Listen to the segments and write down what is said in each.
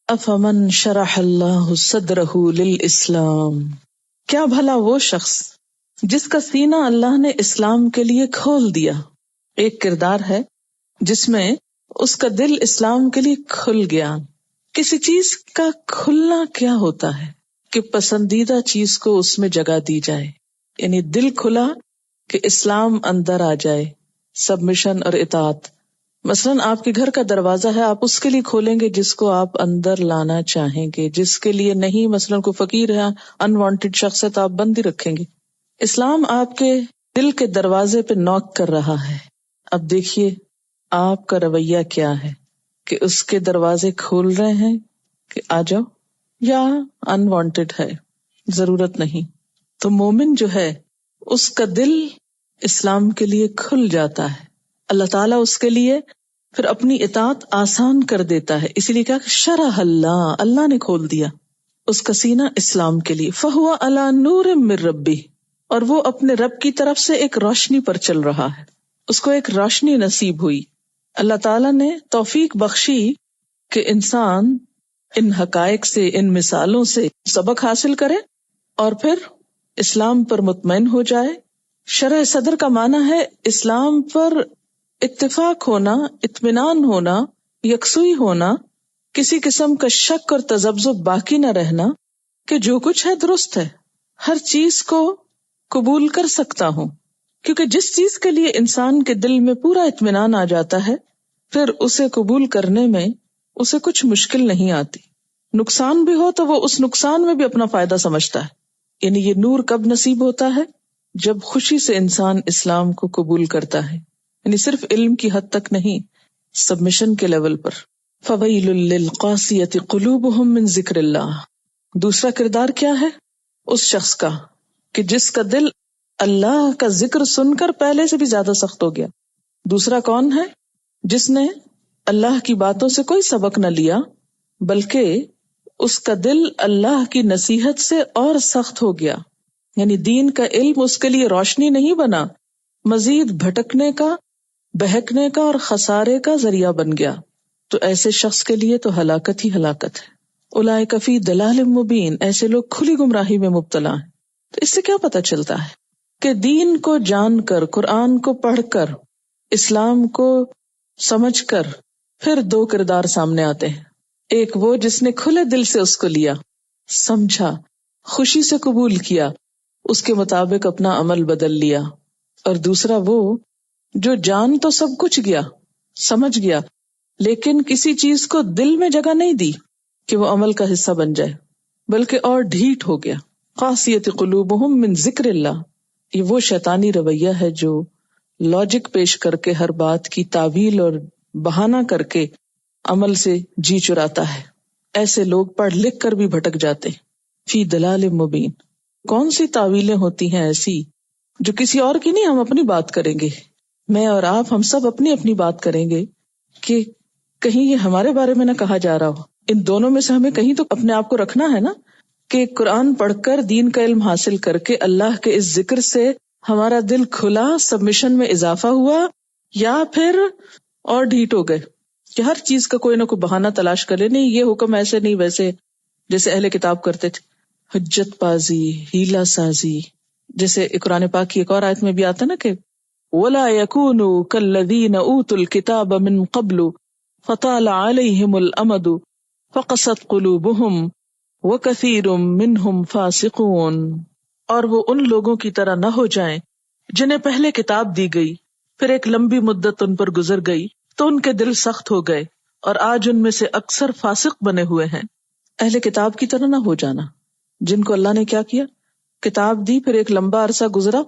افمن شرح اللہ صدرہ للاسلام، کیا بھلا وہ شخص جس کا سینہ اللہ نے اسلام کے لیے کھول دیا۔ ایک کردار ہے جس میں اس کا دل اسلام کے لیے کھل گیا۔ کسی چیز کا کھلنا کیا ہوتا ہے کہ پسندیدہ چیز کو اس میں جگہ دی جائے، یعنی دل کھلا کہ اسلام اندر آ جائے، سبمیشن اور اطاعت۔ مثلاً آپ کے گھر کا دروازہ ہے، آپ اس کے لیے کھولیں گے جس کو آپ اندر لانا چاہیں گے، جس کے لیے نہیں، مثلاً کوئی فقیر ہے، انوانٹڈ شخص ہے تو آپ بند ہی رکھیں گے۔ اسلام آپ کے دل کے دروازے پہ نوک کر رہا ہے۔ اب دیکھیے آپ کا رویہ کیا ہے، کہ اس کے دروازے کھول رہے ہیں کہ آ جاؤ، یا انوانٹڈ ہے، ضرورت نہیں۔ تو مومن جو ہے اس کا دل اسلام کے لیے کھل جاتا ہے، اللہ تعالیٰ اس کے لیے پھر اپنی اطاعت آسان کر دیتا ہے۔ اسی لیے کہا کہ شرح اللہ، اللہ نے کھول دیا اس کا سینہ اسلام کے لیے۔ فہو علی نور من ربہ، اور وہ اپنے رب کی طرف سے ایک روشنی پر چل رہا ہے، اس کو ایک روشنی نصیب ہوئی۔ اللہ تعالیٰ نے توفیق بخشی کہ انسان ان حقائق سے، ان مثالوں سے سبق حاصل کرے اور پھر اسلام پر مطمئن ہو جائے۔ شرح صدر کا معنی ہے اسلام پر اتفاق ہونا، اطمینان ہونا، یکسوئی ہونا، کسی قسم کا شک اور تذبذب باقی نہ رہنا کہ جو کچھ ہے درست ہے، ہر چیز کو قبول کر سکتا ہوں۔ کیونکہ جس چیز کے لیے انسان کے دل میں پورا اطمینان آ جاتا ہے، پھر اسے قبول کرنے میں اسے کچھ مشکل نہیں آتی۔ نقصان بھی ہو تو وہ اس نقصان میں بھی اپنا فائدہ سمجھتا ہے۔ یعنی یہ نور کب نصیب ہوتا ہے؟ جب خوشی سے انسان اسلام کو قبول کرتا ہے، یعنی صرف علم کی حد تک نہیں، سبمیشن کے لیول پر۔ فویل للقاسیۃ قلوبہم من ذکر اللہ۔ دوسرا کردار کیا ہے اس شخص کا کہ جس کا دل اللہ کا ذکر سن کر پہلے سے بھی زیادہ سخت ہو گیا۔ دوسرا کون ہے؟ جس نے اللہ کی باتوں سے کوئی سبق نہ لیا، بلکہ اس کا دل اللہ کی نصیحت سے اور سخت ہو گیا، یعنی دین کا علم اس کے لیے روشنی نہیں بنا، مزید بھٹکنے کا، بہکنے کا اور خسارے کا ذریعہ بن گیا۔ تو ایسے شخص کے لیے تو ہلاکت ہی ہلاکت ہے۔ اولئک فی ضلال مبین، ایسے لوگ کھلی گمراہی میں مبتلا ہیں۔ تو اس سے کیا پتہ چلتا ہے کہ دین کو جان کر، قرآن کو پڑھ کر، اسلام کو سمجھ کر پھر دو کردار سامنے آتے ہیں۔ ایک وہ جس نے کھلے دل سے اس کو لیا، سمجھا، خوشی سے قبول کیا، اس کے مطابق اپنا عمل بدل لیا، اور دوسرا وہ جو جان تو سب کچھ گیا، سمجھ گیا، لیکن کسی چیز کو دل میں جگہ نہیں دی کہ وہ عمل کا حصہ بن جائے، بلکہ اور ڈھیٹ ہو گیا۔ قاسیۃ قلوبہم من ذکر اللہ، یہ وہ شیطانی رویہ ہے جو لاجک پیش کر کے ہر بات کی تعویل اور بہانہ کر کے عمل سے جی چراتا ہے۔ ایسے لوگ پڑھ لکھ کر بھی بھٹک جاتے ہیں۔ فی ضلال مبین، کون سی تعویلیں ہوتی ہیں ایسی جو کسی اور کی نہیں، ہم اپنی بات کریں گے، میں اور آپ، ہم سب اپنی اپنی بات کریں گے کہ کہیں یہ ہمارے بارے میں نہ کہا جا رہا ہو۔ ان دونوں میں سے ہمیں کہیں تو اپنے آپ کو رکھنا ہے نا، کہ قرآن پڑھ کر دین کا علم حاصل کر کے اللہ کے اس ذکر سے ہمارا دل کھلا، سبمیشن میں اضافہ ہوا، یا پھر اور ڈھیٹ ہو گئے کہ ہر چیز کا کوئی نہ کوئی بہانہ تلاش کرے، نہیں یہ حکم ایسے نہیں ویسے، جیسے اہل کتاب کرتے تھے، حجت بازی، ہیلا سازی۔ جیسے قرآن پاک کی ایک اور آیت میں بھی آتا نا کہ وَلَا يَكُونُوا كَالَّذِينَ أُوتُوا الْكِتَابَ مِن قَبْلُ فَطَالَ عَلَيْهِمُ الْأَمَدُ فَقَسَتْ قُلُوبُهُمْ وَكَثِيرٌ مِّنْهُمْ فَاسِقُونَ۔ اور وہ ان لوگوں کی طرح نہ ہو جائیں جنہیں پہلے کتاب دی گئی، پھر ایک لمبی مدت ان پر گزر گئی تو ان کے دل سخت ہو گئے، اور آج ان میں سے اکثر فاسق بنے ہوئے ہیں۔ اہل کتاب کی طرح نہ ہو جانا، جن کو اللہ نے کیا کیا، کتاب دی، پھر ایک لمبا عرصہ گزرا،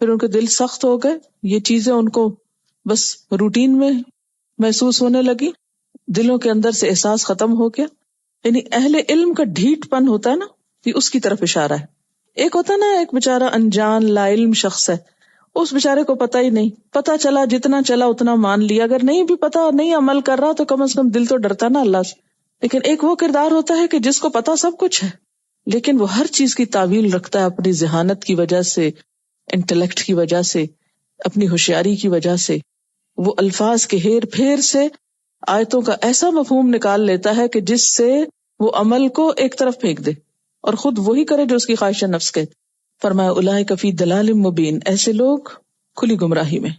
پھر ان کے دل سخت ہو گئے، یہ چیزیں ان کو بس روٹین میں محسوس ہونے لگی، دلوں کے اندر سے احساس ختم ہو گیا۔ یعنی اہل علم کا ڈھیٹ پن ہوتا ہے نا، یہ اس کی طرف اشارہ ہے۔ ایک ہوتا نا ایک بیچارہ انجان لا علم شخص ہے، اس بیچارے کو پتہ ہی نہیں، پتہ چلا جتنا چلا اتنا مان لیا، اگر نہیں بھی پتہ، نہیں عمل کر رہا تو کم از کم دل تو ڈرتا نا اللہ سے۔ لیکن ایک وہ کردار ہوتا ہے کہ جس کو پتہ سب کچھ ہے، لیکن وہ ہر چیز کی تعویل رکھتا ہے اپنی ذہانت کی وجہ سے، انٹلیکٹ کی وجہ سے، اپنی ہوشیاری کی وجہ سے، وہ الفاظ کے ہیر پھیر سے آیتوں کا ایسا مفہوم نکال لیتا ہے کہ جس سے وہ عمل کو ایک طرف پھینک دے اور خود وہی کرے جو اس کی خواہش نفس کے. فرمایا اولئک فی ضلال مبین، ایسے لوگ کھلی گمراہی میں.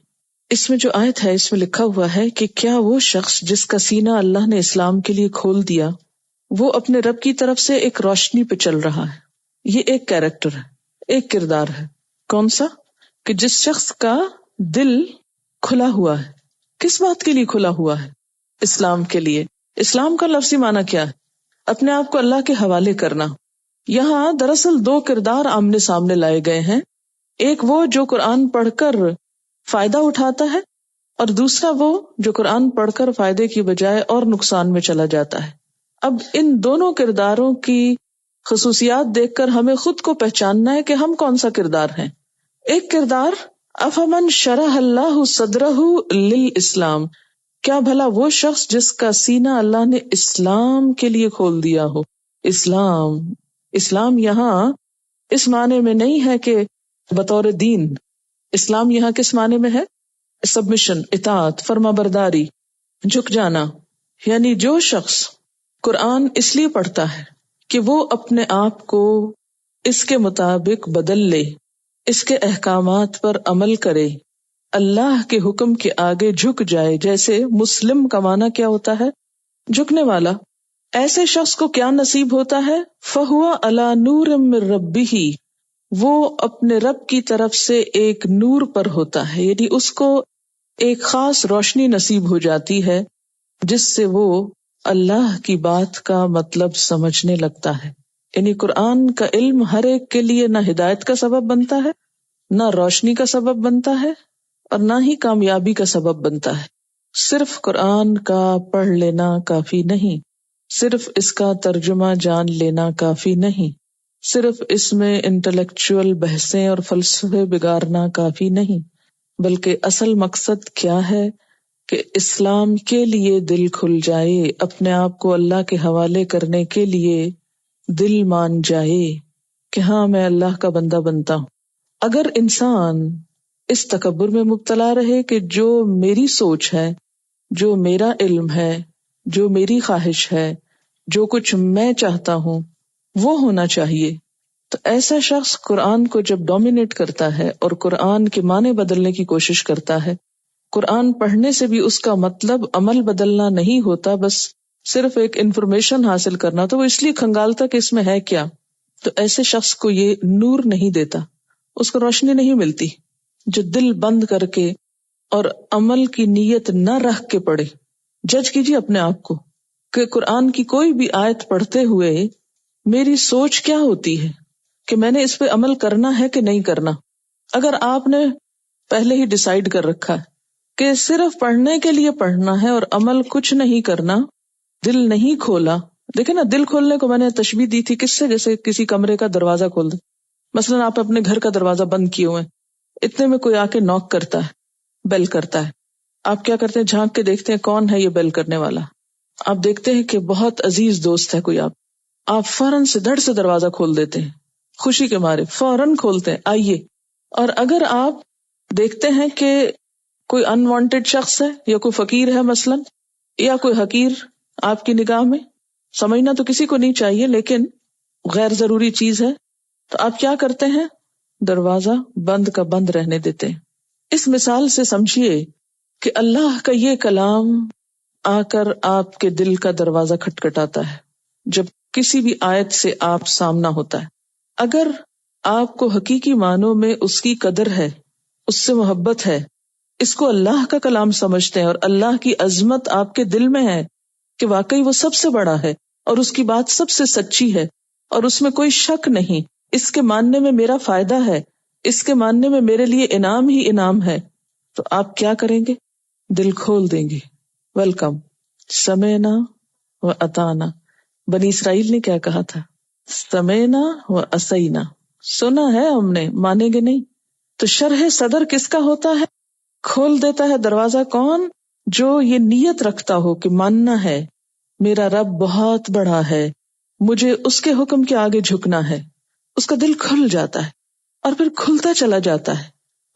اس میں جو آیت ہے اس میں لکھا ہوا ہے کہ کیا وہ شخص جس کا سینہ اللہ نے اسلام کے لیے کھول دیا وہ اپنے رب کی طرف سے ایک روشنی پہ چل رہا ہے. یہ ایک کیریکٹر ہے، ایک کردار ہے. کون سا؟ کہ جس شخص کا دل کھلا ہوا ہے. کس بات کے لیے کھلا ہوا ہے؟ اسلام کے لیے. اسلام کا لفظی معنی کیا ہے؟ اپنے آپ کو اللہ کے حوالے کرنا. یہاں دراصل دو کردار آمنے سامنے لائے گئے ہیں. ایک وہ جو قرآن پڑھ کر فائدہ اٹھاتا ہے، اور دوسرا وہ جو قرآن پڑھ کر فائدے کی بجائے اور نقصان میں چلا جاتا ہے. اب ان دونوں کرداروں کی خصوصیات دیکھ کر ہمیں خود کو پہچاننا ہے کہ ہم کون سا کردار ہیں. ایک کردار افمن شرح اللہ صدرہ للاسلام، کیا بھلا وہ شخص جس کا سینہ اللہ نے اسلام کے لیے کھول دیا ہو. اسلام یہاں اس معنی میں نہیں ہے کہ بطور دین. اسلام یہاں کس معنی میں ہے؟ سبمیشن، اطاعت، فرما برداری، جھک جانا. یعنی جو شخص قرآن اس لیے پڑھتا ہے کہ وہ اپنے آپ کو اس کے مطابق بدل لے، اس کے احکامات پر عمل کرے، اللہ کے حکم کے آگے جھک جائے. جیسے مسلم کا معنی کیا ہوتا ہے؟ جھکنے والا. ایسے شخص کو کیا نصیب ہوتا ہے؟ فَهُوَ عَلَى نُورٍ مِّن رَبِّهِ، وہ اپنے رب کی طرف سے ایک نور پر ہوتا ہے. یعنی اس کو ایک خاص روشنی نصیب ہو جاتی ہے جس سے وہ اللہ کی بات کا مطلب سمجھنے لگتا ہے. یعنی قرآن کا علم ہر ایک کے لیے نہ ہدایت کا سبب بنتا ہے، نہ روشنی کا سبب بنتا ہے، اور نہ ہی کامیابی کا سبب بنتا ہے. صرف قرآن کا پڑھ لینا کافی نہیں، صرف اس کا ترجمہ جان لینا کافی نہیں، صرف اس میں انٹلیکچوئل بحثیں اور فلسفے بگارنا کافی نہیں، بلکہ اصل مقصد کیا ہے کہ اسلام کے لیے دل کھل جائے، اپنے آپ کو اللہ کے حوالے کرنے کے لیے دل مان جائے کہ ہاں میں اللہ کا بندہ بنتا ہوں. اگر انسان اس تکبر میں مبتلا رہے کہ جو میری سوچ ہے، جو میرا علم ہے، جو میری خواہش ہے، جو کچھ میں چاہتا ہوں وہ ہونا چاہیے، تو ایسا شخص قرآن کو جب ڈومینیٹ کرتا ہے اور قرآن کے معنی بدلنے کی کوشش کرتا ہے، قرآن پڑھنے سے بھی اس کا مطلب عمل بدلنا نہیں ہوتا، بس صرف ایک انفارمیشن حاصل کرنا، تو وہ اس لیے کھنگالتا کہ اس میں ہے کیا. تو ایسے شخص کو یہ نور نہیں دیتا، اس کو روشنی نہیں ملتی. جو دل بند کر کے اور عمل کی نیت نہ رکھ کے پڑھے. جج کیجیے اپنے آپ کو کہ قرآن کی کوئی بھی آیت پڑھتے ہوئے میری سوچ کیا ہوتی ہے کہ میں نے اس پہ عمل کرنا ہے کہ نہیں کرنا. اگر آپ نے پہلے ہی ڈیسائیڈ کر رکھا ہے کہ صرف پڑھنے کے لیے پڑھنا ہے اور عمل کچھ نہیں کرنا، دل نہیں کھولا. دیکھیں نا، دل کھولنے کو میں نے تشبیہ دی تھی کس سے؟ جیسے کسی کمرے کا دروازہ کھول دے. مثلا آپ اپنے گھر کا دروازہ بند کیے ہوئے، اتنے میں کوئی آ کے نوک کرتا ہے، بیل کرتا ہے. آپ کیا کرتے ہیں؟ جھانک کے دیکھتے ہیں کون ہے یہ بیل کرنے والا. آپ دیکھتے ہیں کہ بہت عزیز دوست ہے کوئی، آپ فوراً سے دھڑ سے دروازہ کھول دیتے ہیں، خوشی کے مارے فوراً کھولتے ہیں، آئیے. اور اگر آپ دیکھتے ہیں کہ کوئی انوانٹیڈ شخص ہے یا کوئی فقیر ہے مثلاً، یا کوئی حقیر آپ کی نگاہ میں، سمجھنا تو کسی کو نہیں چاہیے لیکن غیر ضروری چیز ہے، تو آپ کیا کرتے ہیں؟ دروازہ بند کا بند رہنے دیتے ہیں. اس مثال سے سمجھیے کہ اللہ کا یہ کلام آ کر آپ کے دل کا دروازہ کھٹکھٹاتا ہے جب کسی بھی آیت سے آپ سامنا ہوتا ہے. اگر آپ کو حقیقی معنوں میں اس کی قدر ہے، اس سے محبت ہے، اس کو اللہ کا کلام سمجھتے ہیں اور اللہ کی عظمت آپ کے دل میں ہے کہ واقعی وہ سب سے بڑا ہے اور اس کی بات سب سے سچی ہے اور اس میں کوئی شک نہیں، اس کے ماننے میں میرا فائدہ ہے، اس کے ماننے میں میرے لیے انعام ہی انعام ہے، تو آپ کیا کریں گے؟ دل کھول دیں گے. ویلکم، سمعنا و اطعنا. بنی اسرائیل نے کیا کہا تھا؟ سمعنا و عصینا، سنا ہے ہم نے، مانیں گے نہیں. تو شرح صدر کس کا ہوتا ہے؟ کھول دیتا ہے دروازہ کون؟ جو یہ نیت رکھتا ہو کہ ماننا ہے، میرا رب بہت بڑا ہے، مجھے اس کے حکم کے آگے جھکنا ہے. اس کا دل کھل جاتا ہے اور پھر کھلتا چلا جاتا ہے.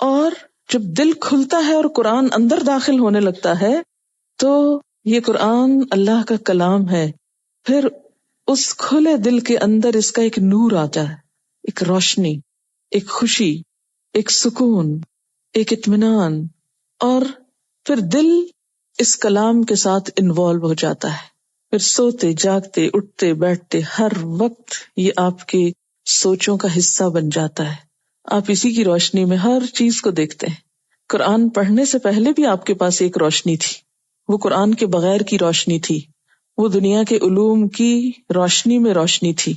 اور جب دل کھلتا ہے اور قرآن اندر داخل ہونے لگتا ہے تو یہ قرآن اللہ کا کلام ہے، پھر اس کھلے دل کے اندر اس کا ایک نور آتا ہے، ایک روشنی، ایک خوشی، ایک سکون، ایک اطمینان، اور پھر دل اس کلام کے ساتھ انوالو ہو جاتا ہے. پھر سوتے جاگتے اٹھتے بیٹھتے ہر وقت یہ آپ کے سوچوں کا حصہ بن جاتا ہے. آپ اسی کی روشنی میں ہر چیز کو دیکھتے ہیں. قرآن پڑھنے سے پہلے بھی آپ کے پاس ایک روشنی تھی، وہ قرآن کے بغیر کی روشنی تھی، وہ دنیا کے علوم کی روشنی میں روشنی تھی.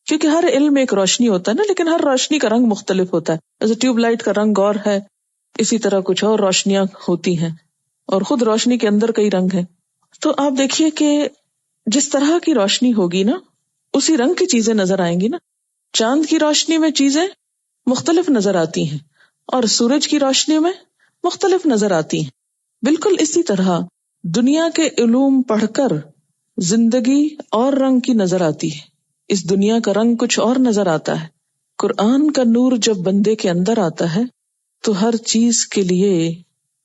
کیونکہ ہر علم ایک روشنی ہوتا ہے نا، لیکن ہر روشنی کا رنگ مختلف ہوتا ہے. جیسے ٹیوب لائٹ کا رنگ اور ہے، اسی طرح کچھ اور روشنیاں ہوتی ہیں، اور خود روشنی کے اندر کئی رنگ ہیں. تو آپ دیکھیے کہ جس طرح کی روشنی ہوگی نا، اسی رنگ کی چیزیں نظر آئیں گی نا. چاند کی روشنی میں چیزیں مختلف نظر آتی ہیں اور سورج کی روشنی میں مختلف نظر آتی ہیں. بالکل اسی طرح دنیا کے علوم پڑھ کر زندگی اور رنگ کی نظر آتی ہے، اس دنیا کا رنگ کچھ اور نظر آتا ہے. قرآن کا نور جب بندے کے اندر آتا ہے تو ہر چیز کے لیے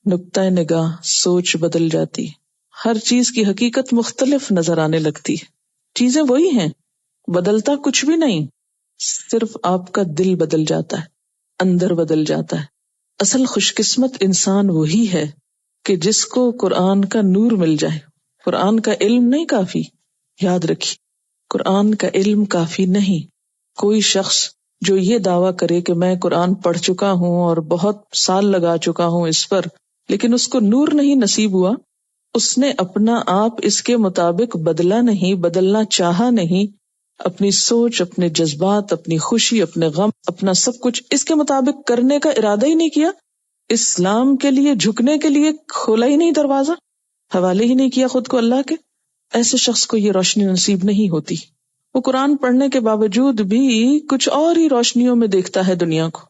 نقطہ نگاہ، سوچ بدل جاتی ہے. ہر چیز کی حقیقت مختلف نظر آنے لگتی ہے. چیزیں وہی ہیں، بدلتا کچھ بھی نہیں، صرف آپ کا دل بدل جاتا ہے، اندر بدل جاتا ہے. اصل خوش قسمت انسان وہی ہے کہ جس کو قرآن کا نور مل جائے. قرآن کا علم نہیں کافی، یاد رکھیے، قرآن کا علم کافی نہیں. کوئی شخص جو یہ دعویٰ کرے کہ میں قرآن پڑھ چکا ہوں اور بہت سال لگا چکا ہوں اس پر، لیکن اس کو نور نہیں نصیب ہوا، اس نے اپنا آپ اس کے مطابق بدلا نہیں، بدلنا چاہا نہیں، اپنی سوچ، اپنے جذبات، اپنی خوشی، اپنے غم، اپنا سب کچھ اس کے مطابق کرنے کا ارادہ ہی نہیں کیا. اسلام کے لیے جھکنے کے لیے کھولا ہی نہیں دروازہ، حوالے ہی نہیں کیا خود کو اللہ کے. ایسے شخص کو یہ روشنی نصیب نہیں ہوتی. وہ قرآن پڑھنے کے باوجود بھی کچھ اور ہی روشنیوں میں دیکھتا ہے دنیا کو.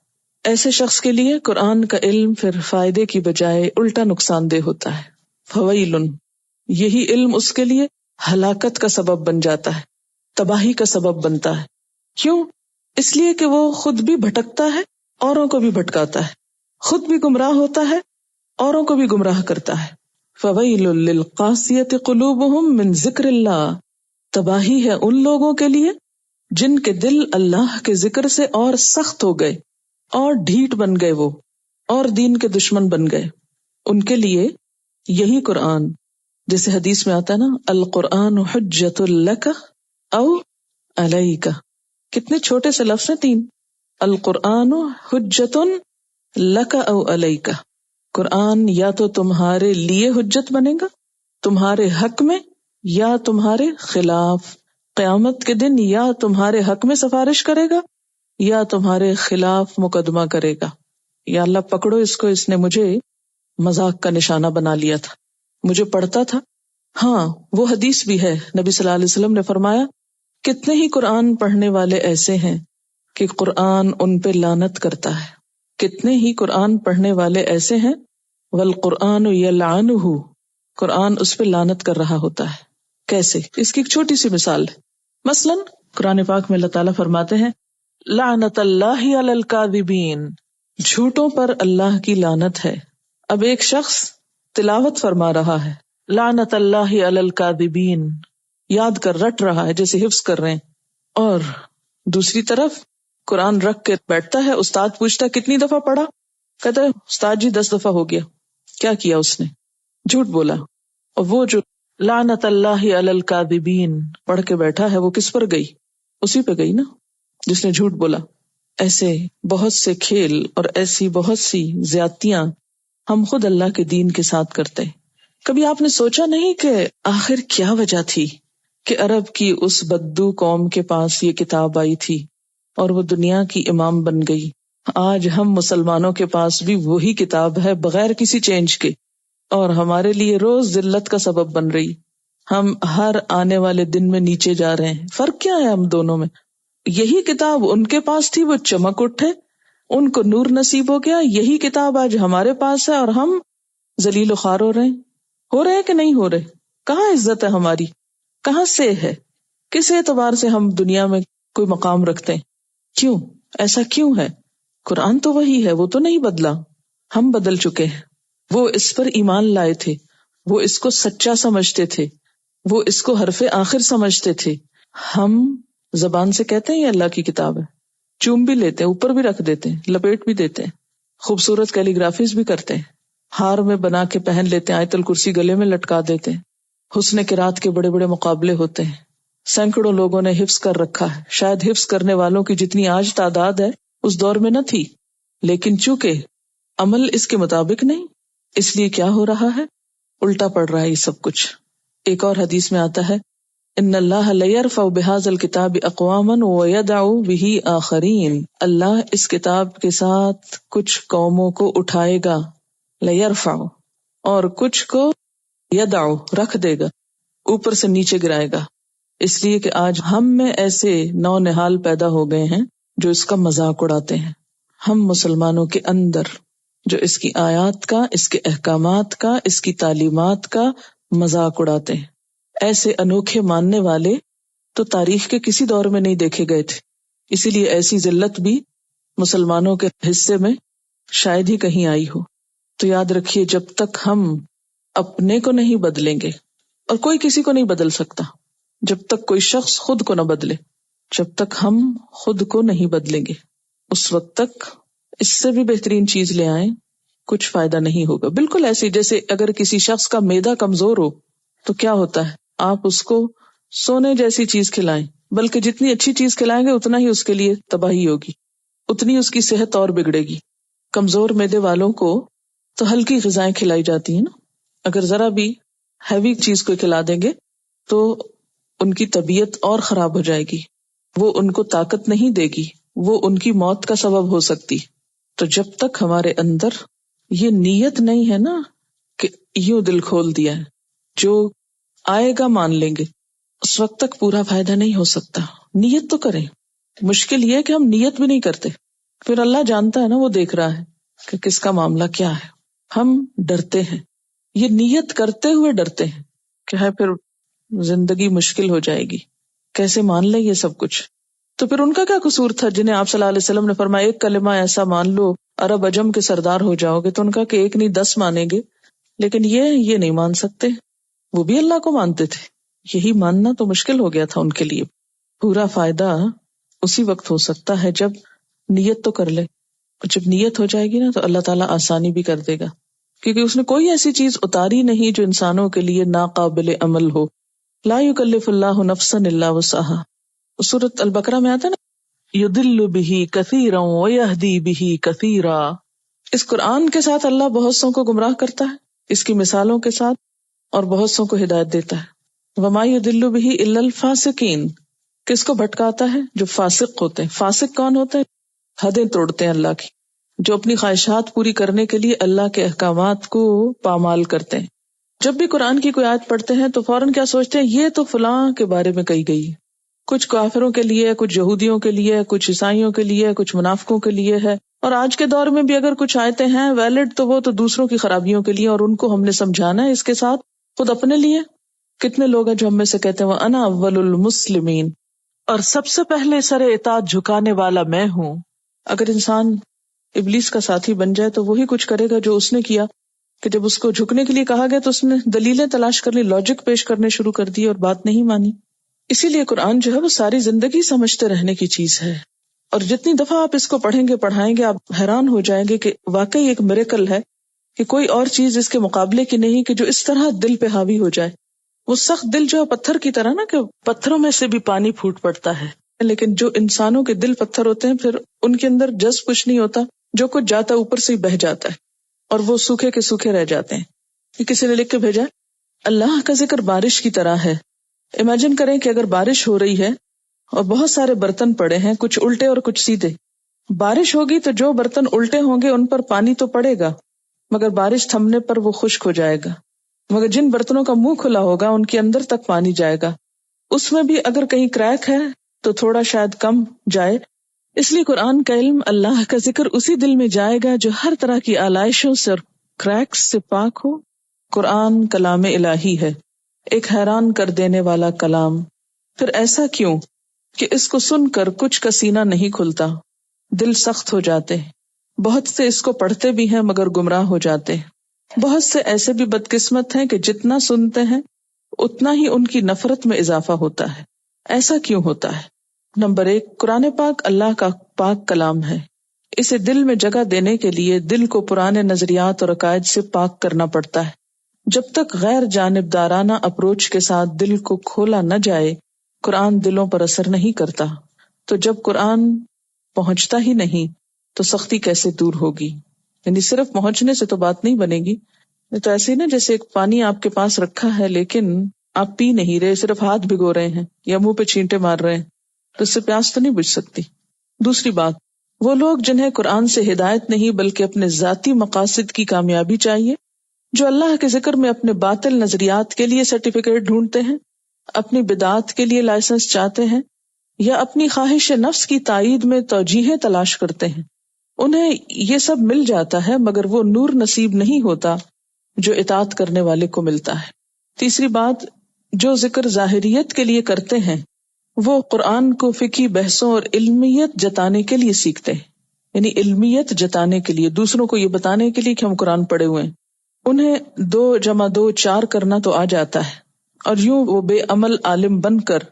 ایسے شخص کے لیے قرآن کا علم پھر فائدے کی بجائے الٹا نقصان دہ ہوتا ہے. فویل، یہی علم اس کے لیے ہلاکت کا سبب بن جاتا ہے، تباہی کا سبب بنتا ہے. کیوں؟ اس لیے کہ وہ خود بھی بھٹکتا ہے، اوروں کو بھی بھٹکاتا ہے، خود بھی گمراہ ہوتا ہے، اوروں کو بھی گمراہ کرتا ہے. فویل للقاسیۃ قلوبہم من ذکر اللہ، تباہی ہے ان لوگوں کے لیے جن کے دل اللہ کے ذکر سے اور سخت ہو گئے اور ڈھیٹ بن گئے، وہ اور دین کے دشمن بن گئے. ان کے لیے یہی قرآن، جیسے حدیث میں آتا ہے نا، القرآن حجۃ لک او علیک. کتنے چھوٹے سے لفظ ہیں، 3. القرآن حجۃ لک او علیک. قرآن یا تو تمہارے لیے حجت بنے گا، تمہارے حق میں، یا تمہارے خلاف. قیامت کے دن یا تمہارے حق میں سفارش کرے گا یا تمہارے خلاف مقدمہ کرے گا. یا اللہ پکڑو اس کو، اس نے مجھے مذاق کا نشانہ بنا لیا تھا، مجھے پڑھتا تھا. ہاں وہ حدیث بھی ہے، نبی صلی اللہ علیہ وسلم نے فرمایا کتنے ہی قرآن پڑھنے والے ایسے ہیں کہ قرآن ان پہ لعنت کرتا ہے. کتنے ہی قرآن پڑھنے والے ایسے ہیں والقرآن یلعنہ، قرآن اس پہ لعنت کر رہا ہوتا ہے. کیسے؟ اس کی ایک چھوٹی سی مثال ہے. مثلا قرآن پاک میں اللہ تعالیٰ فرماتے ہیں لعنت اللہ علی الکاذبین، جھوٹوں پر اللہ کی لعنت ہے. اب ایک شخص تلاوت فرما رہا ہے لعنت اللہ علی الکاذبین، یاد کر رٹ رہا ہے جیسے حفظ کر رہے ہیں، اور دوسری طرف قرآن رکھ کے بیٹھتا ہے. استاد پوچھتا کتنی دفعہ پڑھا؟ کہتا ہے استاد جی 10 دفعہ ہو گیا. کیا کیا اس نے؟ جھوٹ بولا. اور وہ جو لعنت اللہ علی الکاذبین پڑھ کے بیٹھا ہے وہ کس پر گئی؟ اسی پہ گئی نا جس نے جھوٹ بولا. ایسے بہت سے کھیل اور ایسی بہت سی زیادتیاں ہم خود اللہ کے دین کے ساتھ کرتے ہیں. کبھی آپ نے سوچا نہیں کہ آخر کیا وجہ تھی کہ عرب کی اس بددو قوم کے پاس یہ کتاب آئی تھی اور وہ دنیا کی امام بن گئی؟ آج ہم مسلمانوں کے پاس بھی وہی کتاب ہے بغیر کسی چینج کے، اور ہمارے لیے روز ذلت کا سبب بن رہی. ہم ہر آنے والے دن میں نیچے جا رہے ہیں. فرق کیا ہے ہم دونوں میں؟ یہی کتاب ان کے پاس تھی، وہ چمک اٹھے، ان کو نور نصیب ہو گیا. یہی کتاب آج ہمارے پاس ہے اور ہم ذلیل و خوار ہو رہے ہیں کہ نہیں ہو رہے؟ کہاں عزت ہے ہماری؟ کہاں سے ہے؟ کس اعتبار سے ہم دنیا میں کوئی مقام رکھتے ہیں؟ کیوں ایسا کیوں ہے؟ قرآن تو وہی ہے، وہ تو نہیں بدلا، ہم بدل چکے ہیں. وہ اس پر ایمان لائے تھے، وہ اس کو سچا سمجھتے تھے، وہ اس کو حرف آخر سمجھتے تھے. ہم زبان سے کہتے ہیں یہ اللہ کی کتاب ہے، چوم بھی لیتے ہیں، اوپر بھی رکھ دیتے ہیں، لپیٹ بھی دیتے ہیں، خوبصورت کیلیگرافیز بھی کرتے ہیں، ہار میں بنا کے پہن لیتے ہیں، آیت الکرسی گلے میں لٹکا دیتے ہیں، حسن قرات کے بڑے بڑے مقابلے ہوتے ہیں، سینکڑوں لوگوں نے حفظ کر رکھا ہے. شاید حفظ کرنے والوں کی جتنی آج تعداد ہے اس دور میں نہ تھی، لیکن چونکہ عمل اس کے مطابق نہیں، اس لیے کیا ہو رہا ہے، الٹا پڑ رہا ہے یہ سب کچھ. ایک اور حدیث میں آتا ہے ان اللہ لیرفع بہذا الکتاب اقواما ویدع بہ آخرین، اللہ اس کتاب کے ساتھ کچھ قوموں کو اٹھائے گا، لیرفع، اور کچھ کو یدع رکھ دے گا، اوپر سے نیچے گرائے گا. اس لیے کہ آج ہم میں ایسے نو نہال پیدا ہو گئے ہیں جو اس کا مذاق اڑاتے ہیں. ہم مسلمانوں کے اندر جو اس کی آیات کا، اس کے احکامات کا، اس کی تعلیمات کا مذاق اڑاتے ہیں. ایسے انوکھے ماننے والے تو تاریخ کے کسی دور میں نہیں دیکھے گئے تھے، اسی لیے ایسی ذلت بھی مسلمانوں کے حصے میں شاید ہی کہیں آئی ہو. تو یاد رکھیے جب تک ہم اپنے کو نہیں بدلیں گے، اور کوئی کسی کو نہیں بدل سکتا جب تک کوئی شخص خود کو نہ بدلے، جب تک ہم خود کو نہیں بدلیں گے اس وقت تک اس سے بھی بہترین چیز لے آئیں کچھ فائدہ نہیں ہوگا. بالکل ایسے جیسے اگر کسی شخص کا معدہ کمزور ہو تو کیا ہوتا ہے، آپ اس کو سونے جیسی چیز کھلائیں، بلکہ جتنی اچھی چیز کھلائیں گے اتنا ہی اس کے لیے تباہی ہوگی، اتنی اس کی صحت اور بگڑے گی. کمزور معدے والوں کو تو ہلکی غذائیں کھلائی جاتی ہیں نا، اگر ذرا بھی ہیوی چیز کو کھلا دیں گے تو ان کی طبیعت اور خراب ہو جائے گی، وہ ان کو طاقت نہیں دے گی، وہ ان کی موت کا سبب ہو سکتی. تو جب تک ہمارے اندر یہ نیت نہیں ہے نا کہ یوں دل کھول دیا ہے، جو آئے گا مان لیں گے، اس وقت تک پورا فائدہ نہیں ہو سکتا. نیت تو کریں، مشکل یہ ہے کہ ہم نیت بھی نہیں کرتے، پھر اللہ جانتا ہے نا، وہ دیکھ رہا ہے کہ کس کا معاملہ کیا ہے. ہم ڈرتے ہیں، یہ نیت کرتے ہوئے ڈرتے ہیں کہ ہے پھر زندگی مشکل ہو جائے گی، کیسے مان لیں یہ سب کچھ. تو پھر ان کا کیا قصور تھا جنہیں آپ صلی اللہ علیہ وسلم نے فرمایا ایک کلمہ ایسا مان لو عرب عجم کے سردار ہو جاؤ گے، تو ان کا کہ ایک نہیں 10 مانیں گے، لیکن یہ نہیں مان سکتے. وہ بھی اللہ کو مانتے تھے، یہی ماننا تو مشکل ہو گیا تھا ان کے لیے. پورا فائدہ اسی وقت ہو سکتا ہے جب نیت تو کر لے، جب نیت ہو جائے گی نا تو اللہ تعالیٰ آسانی بھی کر دے گا، کیونکہ اس نے کوئی ایسی چیز اتاری نہیں جو انسانوں کے لیے ناقابل عمل ہو. لا یکلف اللہ نفسا الا وسعها، سورۃ البقرہ میں آتا ہے نا یضل بہ کثیرا ویہدی بہ کثیرا. اس قرآن کے ساتھ اللہ بہت سوں کو گمراہ کرتا ہے، اس کی مثالوں کے ساتھ، اور بہت سوں کو ہدایت دیتا ہے. وما یضل بہ الا الفاسقین، کس کو بھٹکاتا ہے، جو فاسق ہوتے ہیں. فاسق کون ہوتے ہیں، حدیں توڑتے ہیں اللہ کی، جو اپنی خواہشات پوری کرنے کے لیے اللہ کے احکامات کو پامال کرتے ہیں. جب بھی قرآن کی کوئی آیت پڑھتے ہیں تو فوراً کیا سوچتے ہیں، یہ تو فلاں کے بارے میں کہی گئی ہے، کچھ کافروں کے لیے، کچھ یہودیوں کے لیے، کچھ عیسائیوں کے لیے، کچھ منافقوں کے لیے ہے. اور آج کے دور میں بھی اگر کچھ آیتیں ہیں ویلڈ تو وہ تو دوسروں کی خرابیوں کے لیے، اور ان کو ہم نے سمجھانا ہے اس کے ساتھ، خود اپنے لیے. کتنے لوگ ہیں جو ہم میں سے کہتے ہیں وَأَنَا أَوَّلُ الْمُسْلِمِينَ، اور سب سے پہلے سر اطاعت جھکانے والا میں ہوں. اگر انسان ابلیس کا ساتھی بن جائے تو وہی کچھ کرے گا جو اس نے کیا، کہ جب اس کو جھکنے کے لیے کہا گیا تو اس نے دلیلیں تلاش کر لی، لاجک پیش کرنے شروع کر دی اور بات نہیں مانی. اسی لیے قرآن جو ہے وہ ساری زندگی سمجھتے رہنے کی چیز ہے، اور جتنی دفعہ آپ اس کو پڑھیں گے پڑھائیں گے آپ حیران ہو جائیں گے کہ واقعی ایک میریکل ہے کہ کوئی اور چیز اس کے مقابلے کی نہیں کہ جو اس طرح دل پہ حاوی ہو جائے. وہ سخت دل جو ہے پتھر کی طرح نا، کہ پتھروں میں سے بھی پانی پھوٹ پڑتا ہے، لیکن جو انسانوں کے دل پتھر ہوتے ہیں پھر ان کے اندر جذب کچھ نہیں ہوتا، جو کچھ جاتا اوپر سے ہی بہہ جاتا ہے اور وہ سوکھے کے سوکھے رہ جاتے ہیں. یہ کسی نے لکھ کے بھیجا، اللہ کا ذکر بارش کی طرح ہے. امیجن کریں کہ اگر بارش ہو رہی ہے اور بہت سارے برتن پڑے ہیں، کچھ الٹے اور کچھ سیدھے. بارش ہوگی تو جو برتن الٹے ہوں گے ان پر پانی تو پڑے گا، مگر بارش تھمنے پر وہ خشک ہو جائے گا. مگر جن برتنوں کا منہ کھلا ہوگا ان کے اندر تک پانی جائے گا. اس میں بھی اگر کہیں کریک ہے تو تھوڑا شاید کم جائے. اس لیے قرآن کا علم، اللہ کا ذکر اسی دل میں جائے گا جو ہر طرح کی آلائشوں سے اور کریکس سے پاک ہو. قرآن کلام الہی ہے، ایک حیران کر دینے والا کلام. پھر ایسا کیوں کہ اس کو سن کر کچھ کا سینہ نہیں کھلتا، دل سخت ہو جاتے ہیں. بہت سے اس کو پڑھتے بھی ہیں مگر گمراہ ہو جاتے ہیں. بہت سے ایسے بھی بدقسمت ہیں کہ جتنا سنتے ہیں اتنا ہی ان کی نفرت میں اضافہ ہوتا ہے۔ ایسا کیوں ہوتا ہے؟ نمبر 1، قرآن پاک اللہ کا پاک کلام ہے۔ اسے دل میں جگہ دینے کے لیے دل کو پرانے نظریات اور عقائد سے پاک کرنا پڑتا ہے۔ جب تک غیر جانبدارانہ اپروچ کے ساتھ دل کو کھولا نہ جائے، قرآن دلوں پر اثر نہیں کرتا۔ تو جب قرآن پہنچتا ہی نہیں تو سختی کیسے دور ہوگی؟ یعنی صرف پہنچنے سے تو بات نہیں بنے گی۔ تو ایسے ہی نا، جیسے ایک پانی آپ کے پاس رکھا ہے لیکن آپ پی نہیں رہے، صرف ہاتھ بھگو رہے ہیں یا منہ پہ چھینٹے مار رہے ہیں، تو اس سے پیاس تو نہیں بجھ سکتی۔ دوسری بات، وہ لوگ جنہیں قرآن سے ہدایت نہیں بلکہ اپنے ذاتی مقاصد کی کامیابی چاہیے، جو اللہ کے ذکر میں اپنے باطل نظریات کے لیے سرٹیفکیٹ ڈھونڈتے ہیں، اپنی بدعات کے لیے لائسنس چاہتے ہیں، یا اپنی خواہش نفس کی تائید میں توجیہیں تلاش کرتے ہیں، انہیں یہ سب مل جاتا ہے مگر وہ نور نصیب نہیں ہوتا جو اطاعت کرنے والے کو ملتا ہے۔ تیسری بات، جو ذکر ظاہریت کے لیے کرتے ہیں وہ قرآن کو فقہی بحثوں اور علمیت جتانے کے لیے سیکھتے ہیں، یعنی علمیت جتانے کے لیے، دوسروں کو یہ بتانے کے لیے کہ ہم قرآن پڑھے ہوئے ہیں۔ انہیں 2 + 2 4 کرنا تو آ جاتا ہے، اور یوں وہ بے عمل عالم بن کر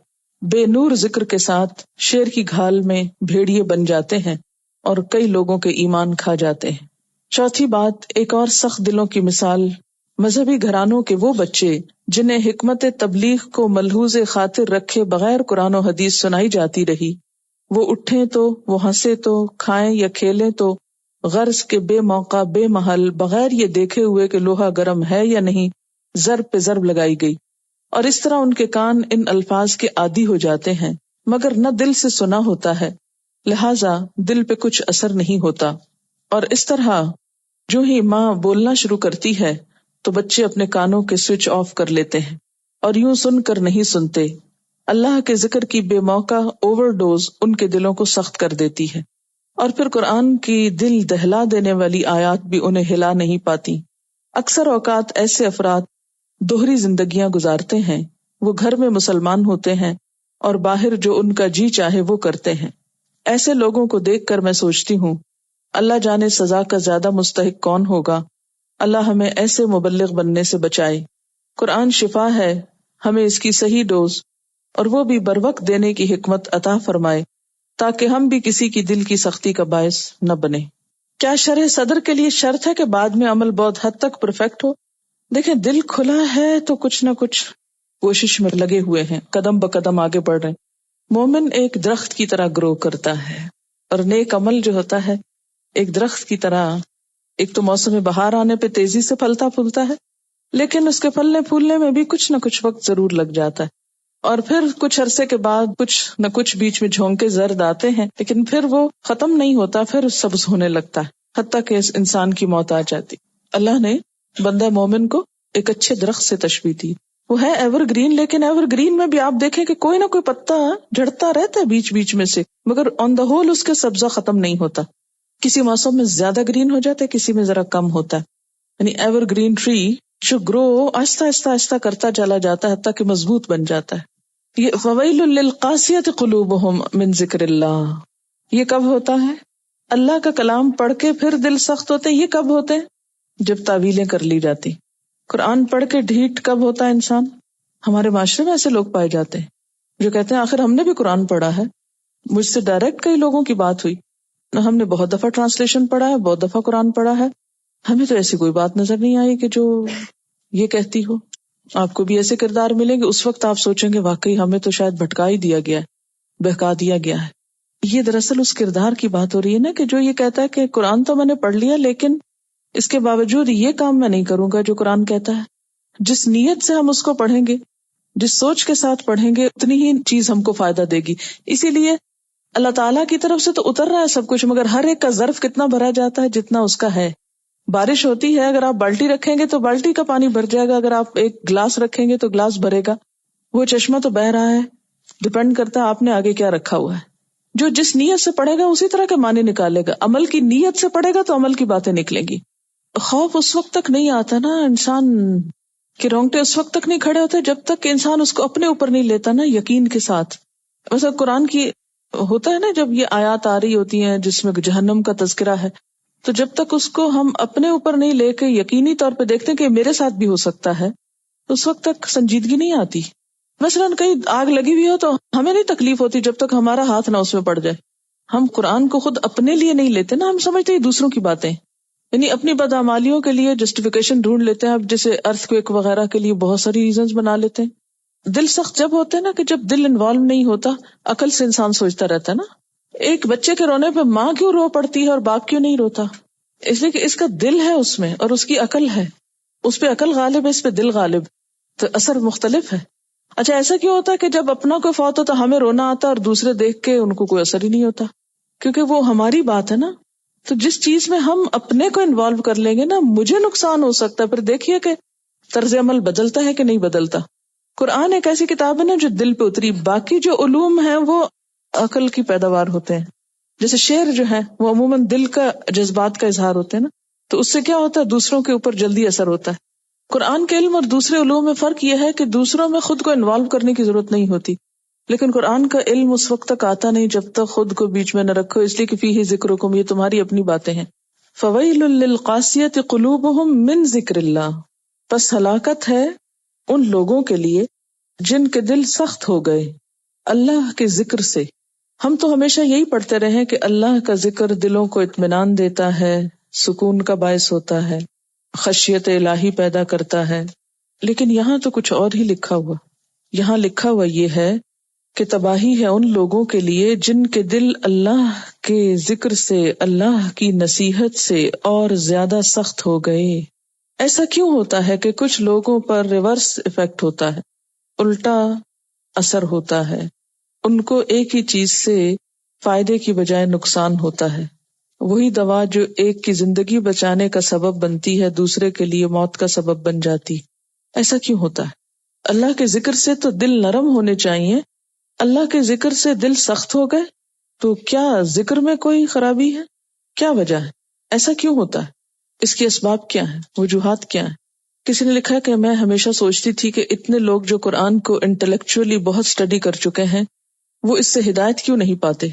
بے نور ذکر کے ساتھ شیر کی گھال میں بھیڑیے بن جاتے ہیں اور کئی لوگوں کے ایمان کھا جاتے ہیں۔ چوتھی بات، ایک اور سخت دلوں کی مثال مذہبی گھرانوں کے وہ بچے جنہیں حکمت تبلیغ کو ملحوظ خاطر رکھے بغیر قرآن و حدیث سنائی جاتی رہی، وہ اٹھیں تو، وہ ہنسے تو، کھائیں یا کھیلیں تو غرض کے بے موقع بے محل بغیر یہ دیکھے ہوئے کہ لوہا گرم ہے یا نہیں ضرب پہ ضرب لگائی گئی، اور اس طرح ان کے کان ان الفاظ کے عادی ہو جاتے ہیں مگر نہ دل سے سنا ہوتا ہے، لہٰذا دل پہ کچھ اثر نہیں ہوتا۔ اور اس طرح جو ہی ماں بولنا شروع کرتی ہے تو بچے اپنے کانوں کے سوئچ آف کر لیتے ہیں اور یوں سن کر نہیں سنتے۔ اللہ کے ذکر کی بے موقع اوور ڈوز ان کے دلوں کو سخت کر دیتی ہے، اور پھر قرآن کی دل دہلا دینے والی آیات بھی انہیں ہلا نہیں پاتی۔ اکثر اوقات ایسے افراد دوہری زندگیاں گزارتے ہیں، وہ گھر میں مسلمان ہوتے ہیں اور باہر جو ان کا جی چاہے وہ کرتے ہیں۔ ایسے لوگوں کو دیکھ کر میں سوچتی ہوں اللہ جانے سزا کا زیادہ مستحق کون ہوگا۔ اللہ ہمیں ایسے مبلغ بننے سے بچائے۔ قرآن شفا ہے، ہمیں اس کی صحیح ڈوز اور وہ بھی بروقت دینے کی حکمت عطا فرمائے تاکہ ہم بھی کسی کی دل کی سختی کا باعث نہ بنے۔ کیا شرح صدر کے لیے شرط ہے کہ بعد میں عمل بہت حد تک پرفیکٹ ہو؟ دیکھیں، دل کھلا ہے تو کچھ نہ کچھ کوشش میں لگے ہوئے ہیں، قدم بقدم آگے بڑھ رہے ہیں۔ مومن ایک درخت کی طرح گرو کرتا ہے، اور نیک عمل جو ہوتا ہے ایک درخت کی طرح، ایک تو موسم بہار آنے پہ تیزی سے پھلتا پھولتا ہے، لیکن اس کے پھلنے پھولنے میں بھی کچھ نہ کچھ وقت ضرور لگ جاتا ہے، اور پھر کچھ عرصے کے بعد کچھ نہ کچھ بیچ میں جھونکے زرد آتے ہیں، لیکن پھر وہ ختم نہیں ہوتا، پھر سبز ہونے لگتا ہے حتیٰ کہ اس انسان کی موت آ جاتی۔ اللہ نے بندہ مومن کو ایک اچھے درخت سے تشبیہ دی، وہ ہے ایور گرین، لیکن ایور گرین میں بھی آپ دیکھیں کہ کوئی نہ کوئی پتا جھڑتا رہتا ہے بیچ بیچ میں سے، مگر آن دا ہول اس کے سبزہ ختم نہیں ہوتا۔ کسی موسم میں زیادہ گرین ہو جاتا ہے، کسی میں ذرا کم ہوتا ہے، یعنی ایور گرین ٹری جو گرو آہستہ آہستہ آہستہ کرتا چلا جاتا ہے حتیٰ کہ مضبوط بن جاتا ہے۔ یہ فویل للقاسیۃ قلوبہم من ذکر اللہ، یہ کب ہوتا ہے؟ اللہ کا کلام پڑھ کے پھر دل سخت ہوتے ہیں۔ یہ کب ہوتے ہیں؟ جب تعویلیں کر لی جاتی۔ قرآن پڑھ کے ڈھیٹ کب ہوتا ہے انسان؟ ہمارے معاشرے میں ایسے لوگ پائے جاتے ہیں جو کہتے ہیں آخر ہم نے بھی قرآن پڑھا ہے۔ مجھ سے ڈائریکٹ کئی لوگوں کی بات ہوئی، ہم نے بہت دفعہ ٹرانسلیشن پڑھا ہے، بہت دفعہ قرآن پڑھا ہے، ہمیں تو ایسی کوئی بات نظر نہیں آئی کہ جو یہ کہتی ہو۔ آپ کو بھی ایسے کردار ملیں گے، اس وقت آپ سوچیں گے واقعی ہمیں تو شاید بھٹکا ہی دیا گیا ہے، بہکا دیا گیا ہے۔ یہ دراصل اس کردار کی بات ہو رہی ہے نا، کہ جو یہ کہتا ہے کہ قرآن تو میں نے پڑھ لیا لیکن اس کے باوجود یہ کام میں نہیں کروں گا جو قرآن کہتا ہے۔ جس نیت سے ہم اس کو پڑھیں گے، جس سوچ کے ساتھ پڑھیں گے، اتنی ہی چیز ہم کو فائدہ دے گی۔ اسی لیے اللہ تعالیٰ کی طرف سے تو اتر رہا ہے سب کچھ، مگر ہر ایک کا ظرف کتنا بھرا جاتا ہے جتنا اس کا ہے۔ بارش ہوتی ہے، اگر آپ بالٹی رکھیں گے تو بالٹی کا پانی بھر جائے گا، اگر آپ ایک گلاس رکھیں گے تو گلاس بھرے گا۔ وہ چشمہ تو بہہ رہا ہے، ڈپینڈ کرتا ہے آپ نے آگے کیا رکھا ہوا ہے۔ جو جس نیت سے پڑھے گا اسی طرح کے معنی نکالے گا، عمل کی نیت سے پڑھے گا تو عمل کی باتیں نکلیں گی۔ خوف اس وقت تک نہیں آتا نا انسان کے رونگٹے اس وقت تک نہیں کھڑے ہوتے جب تک کہ انسان اس کو اپنے اوپر نہیں لیتا نا یقین کے ساتھ۔ ویسے قرآن کی ہوتا ہے نا، جب یہ آیات آ رہی ہوتی ہیں جس میں جہنم کا تذکرہ ہے تو جب تک اس کو ہم اپنے اوپر نہیں لے کے یقینی طور پہ دیکھتے ہیں کہ میرے ساتھ بھی ہو سکتا ہے، اس وقت تک سنجیدگی نہیں آتی. مثلاً کہیں آگ لگی ہوئی ہو تو ہمیں نہیں تکلیف ہوتی جب تک ہمارا ہاتھ نہ اس میں پڑ جائے. ہم قرآن کو خود اپنے لیے نہیں لیتے نا، ہم سمجھتے ہیں دوسروں کی باتیں، یعنی اپنی بدعمالیوں کے لیے جسٹیفیکیشن ڈھونڈ لیتے ہیں. اب جیسے ارتھ کویک وغیرہ کے لیے بہت ساری ریزنز بنا لیتے ہیں. دل سخت جب ہوتے ہیں نا، کہ جب دل انوالو نہیں ہوتا، عقل سے انسان سوچتا رہتا ہے نا. ایک بچے کے رونے پہ ماں کیوں رو پڑتی ہے اور باپ کیوں نہیں روتا؟ اس لیے کہ اس کا دل ہے اس میں اور اس کی عقل ہے، اس پہ عقل غالب ہے، اس پہ دل غالب، تو اثر مختلف ہے. اچھا ایسا کیوں ہوتا ہے کہ جب اپنا کوئی فوت ہوتا ہمیں رونا آتا اور دوسرے دیکھ کے ان کو کوئی اثر ہی نہیں ہوتا؟ کیونکہ وہ ہماری بات ہے نا. تو جس چیز میں ہم اپنے کو انوالو کر لیں گے نا، مجھے نقصان ہو سکتا ہے، پھر دیکھیے کہ طرز عمل بدلتا ہے کہ نہیں بدلتا. قرآن ایک ایسی کتاب ہے نا جو دل پہ اتری. باقی جو علوم ہیں وہ عقل کی پیداوار ہوتے ہیں. جیسے شعر جو ہے وہ عموماً دل کا جذبات کا اظہار ہوتے ہیں نا، تو اس سے کیا ہوتا ہے، دوسروں کے اوپر جلدی اثر ہوتا ہے. قرآن کے علم اور دوسرے علوم میں فرق یہ ہے کہ دوسروں میں خود کو انوالو کرنے کی ضرورت نہیں ہوتی، لیکن قرآن کا علم اس وقت تک آتا نہیں جب تک خود کو بیچ میں نہ رکھو، اس لیے کہ فیہ ذکرکم، یہ تمہاری اپنی باتیں ہیں. فویل للقاسیۃ قلوبہم من ذکر اللہ، پس ہلاکت ہے ان لوگوں کے لیے جن کے دل سخت ہو گئے اللہ کے ذکر سے. ہم تو ہمیشہ یہی پڑھتے رہے کہ اللہ کا ذکر دلوں کو اطمینان دیتا ہے، سکون کا باعث ہوتا ہے، خشیت الہی پیدا کرتا ہے. لیکن یہاں تو کچھ اور ہی لکھا ہوا. یہاں لکھا ہوا یہ ہے کہ تباہی ہے ان لوگوں کے لیے جن کے دل اللہ کے ذکر سے، اللہ کی نصیحت سے اور زیادہ سخت ہو گئے. ایسا کیوں ہوتا ہے کہ کچھ لوگوں پر ریورس ایفیکٹ ہوتا ہے، الٹا اثر ہوتا ہے، ان کو ایک ہی چیز سے فائدے کی بجائے نقصان ہوتا ہے. وہی دوا جو ایک کی زندگی بچانے کا سبب بنتی ہے دوسرے کے لیے موت کا سبب بن جاتی. ایسا کیوں ہوتا ہے؟ اللہ کے ذکر سے تو دل نرم ہونے چاہیے، اللہ کے ذکر سے دل سخت ہو گئے. تو کیا ذکر میں کوئی خرابی ہے؟ کیا وجہ ہے؟ ایسا کیوں ہوتا ہے؟ اس کے اسباب کیا ہیں؟ وجوہات کیا ہیں؟ کسی نے لکھا کہ میں ہمیشہ سوچتی تھی کہ اتنے لوگ جو قرآن کو انٹلیکچولی بہت سٹڈی کر چکے ہیں وہ اس سے ہدایت کیوں نہیں پاتے،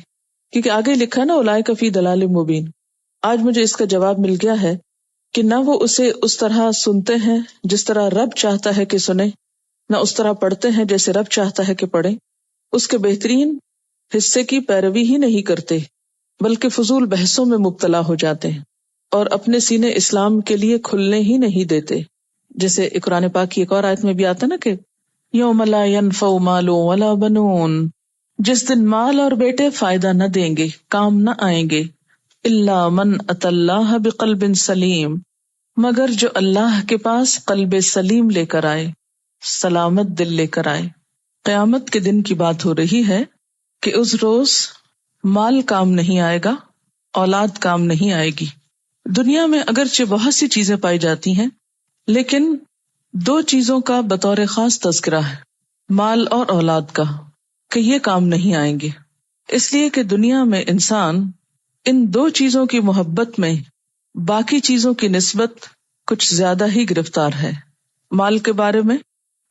کیونکہ آگے لکھا نا اولئک فی ضلال مبین. آج مجھے اس کا جواب مل گیا ہے کہ نہ وہ اسے اس طرح سنتے ہیں جس طرح رب چاہتا ہے کہ سنیں، نہ اس طرح پڑھتے ہیں جیسے رب چاہتا ہے کہ پڑھیں. اس کے بہترین حصے کی پیروی ہی نہیں کرتے بلکہ فضول بحثوں میں مبتلا ہو جاتے ہیں اور اپنے سینے اسلام کے لیے کھلنے ہی نہیں دیتے. جیسے قرآن پاک کی ایک اور آیت میں بھی آتا نا کہ یوم لا ینفع مال ولا بنون، جس دن مال اور بیٹے فائدہ نہ دیں گے، کام نہ آئیں گے، الا من اتى اللہ بقلب سلیم، مگر جو اللہ کے پاس قلب سلیم لے کر آئے، سلامت دل لے کر آئے. قیامت کے دن کی بات ہو رہی ہے کہ اس روز مال کام نہیں آئے گا، اولاد کام نہیں آئے گی. دنیا میں اگرچہ بہت سی چیزیں پائی جاتی ہیں لیکن دو چیزوں کا بطور خاص تذکرہ ہے، مال اور اولاد کا، کہ یہ کام نہیں آئیں گے. اس لیے کہ دنیا میں انسان ان دو چیزوں کی محبت میں باقی چیزوں کی نسبت کچھ زیادہ ہی گرفتار ہے. مال کے بارے میں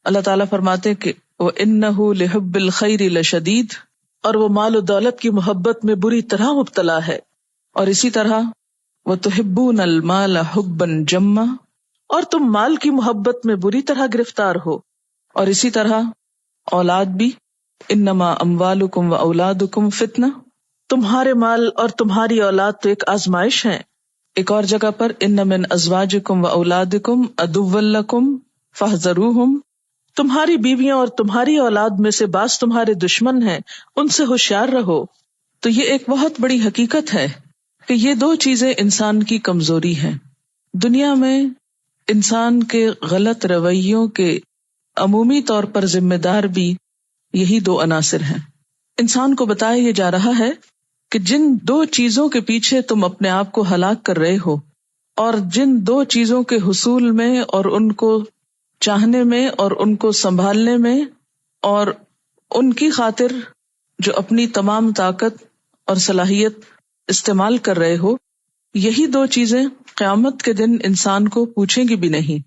اللہ تعالیٰ فرماتے کہ وَإِنَّهُ لِحُبِّ الْخَيْرِ لَشَدِيدٌ، اور وہ مال و دولت کی محبت میں بری طرح مبتلا ہے. اور اسی طرح وَتُحِبُّونَ الْمَالَ حُبًّا جَمًّا، اور تم مال کی محبت میں بری طرح گرفتار ہو. اور اسی طرح اولاد بھی، انما اموالکم و اولادکم فتنہ، تمہارے مال اور تمہاری اولاد تو ایک آزمائش ہیں. ایک اور جگہ پر ان من ازواجکم و اولادکم عدوا لکم فاحذروہم، تمہاری بیویاں اور تمہاری اولاد میں سے بعض تمہارے دشمن ہیں، ان سے ہوشیار رہو. تو یہ ایک بہت بڑی حقیقت ہے کہ یہ دو چیزیں انسان کی کمزوری ہیں. دنیا میں انسان کے غلط رویوں کے عمومی طور پر ذمہ دار بھی یہی دو عناصر ہیں. انسان کو بتایا یہ جا رہا ہے کہ جن دو چیزوں کے پیچھے تم اپنے آپ کو ہلاک کر رہے ہو، اور جن دو چیزوں کے حصول میں اور ان کو چاہنے میں اور ان کو سنبھالنے میں اور ان کی خاطر جو اپنی تمام طاقت اور صلاحیت استعمال کر رہے ہو، یہی دو چیزیں قیامت کے دن انسان کو پوچھیں گی بھی نہیں.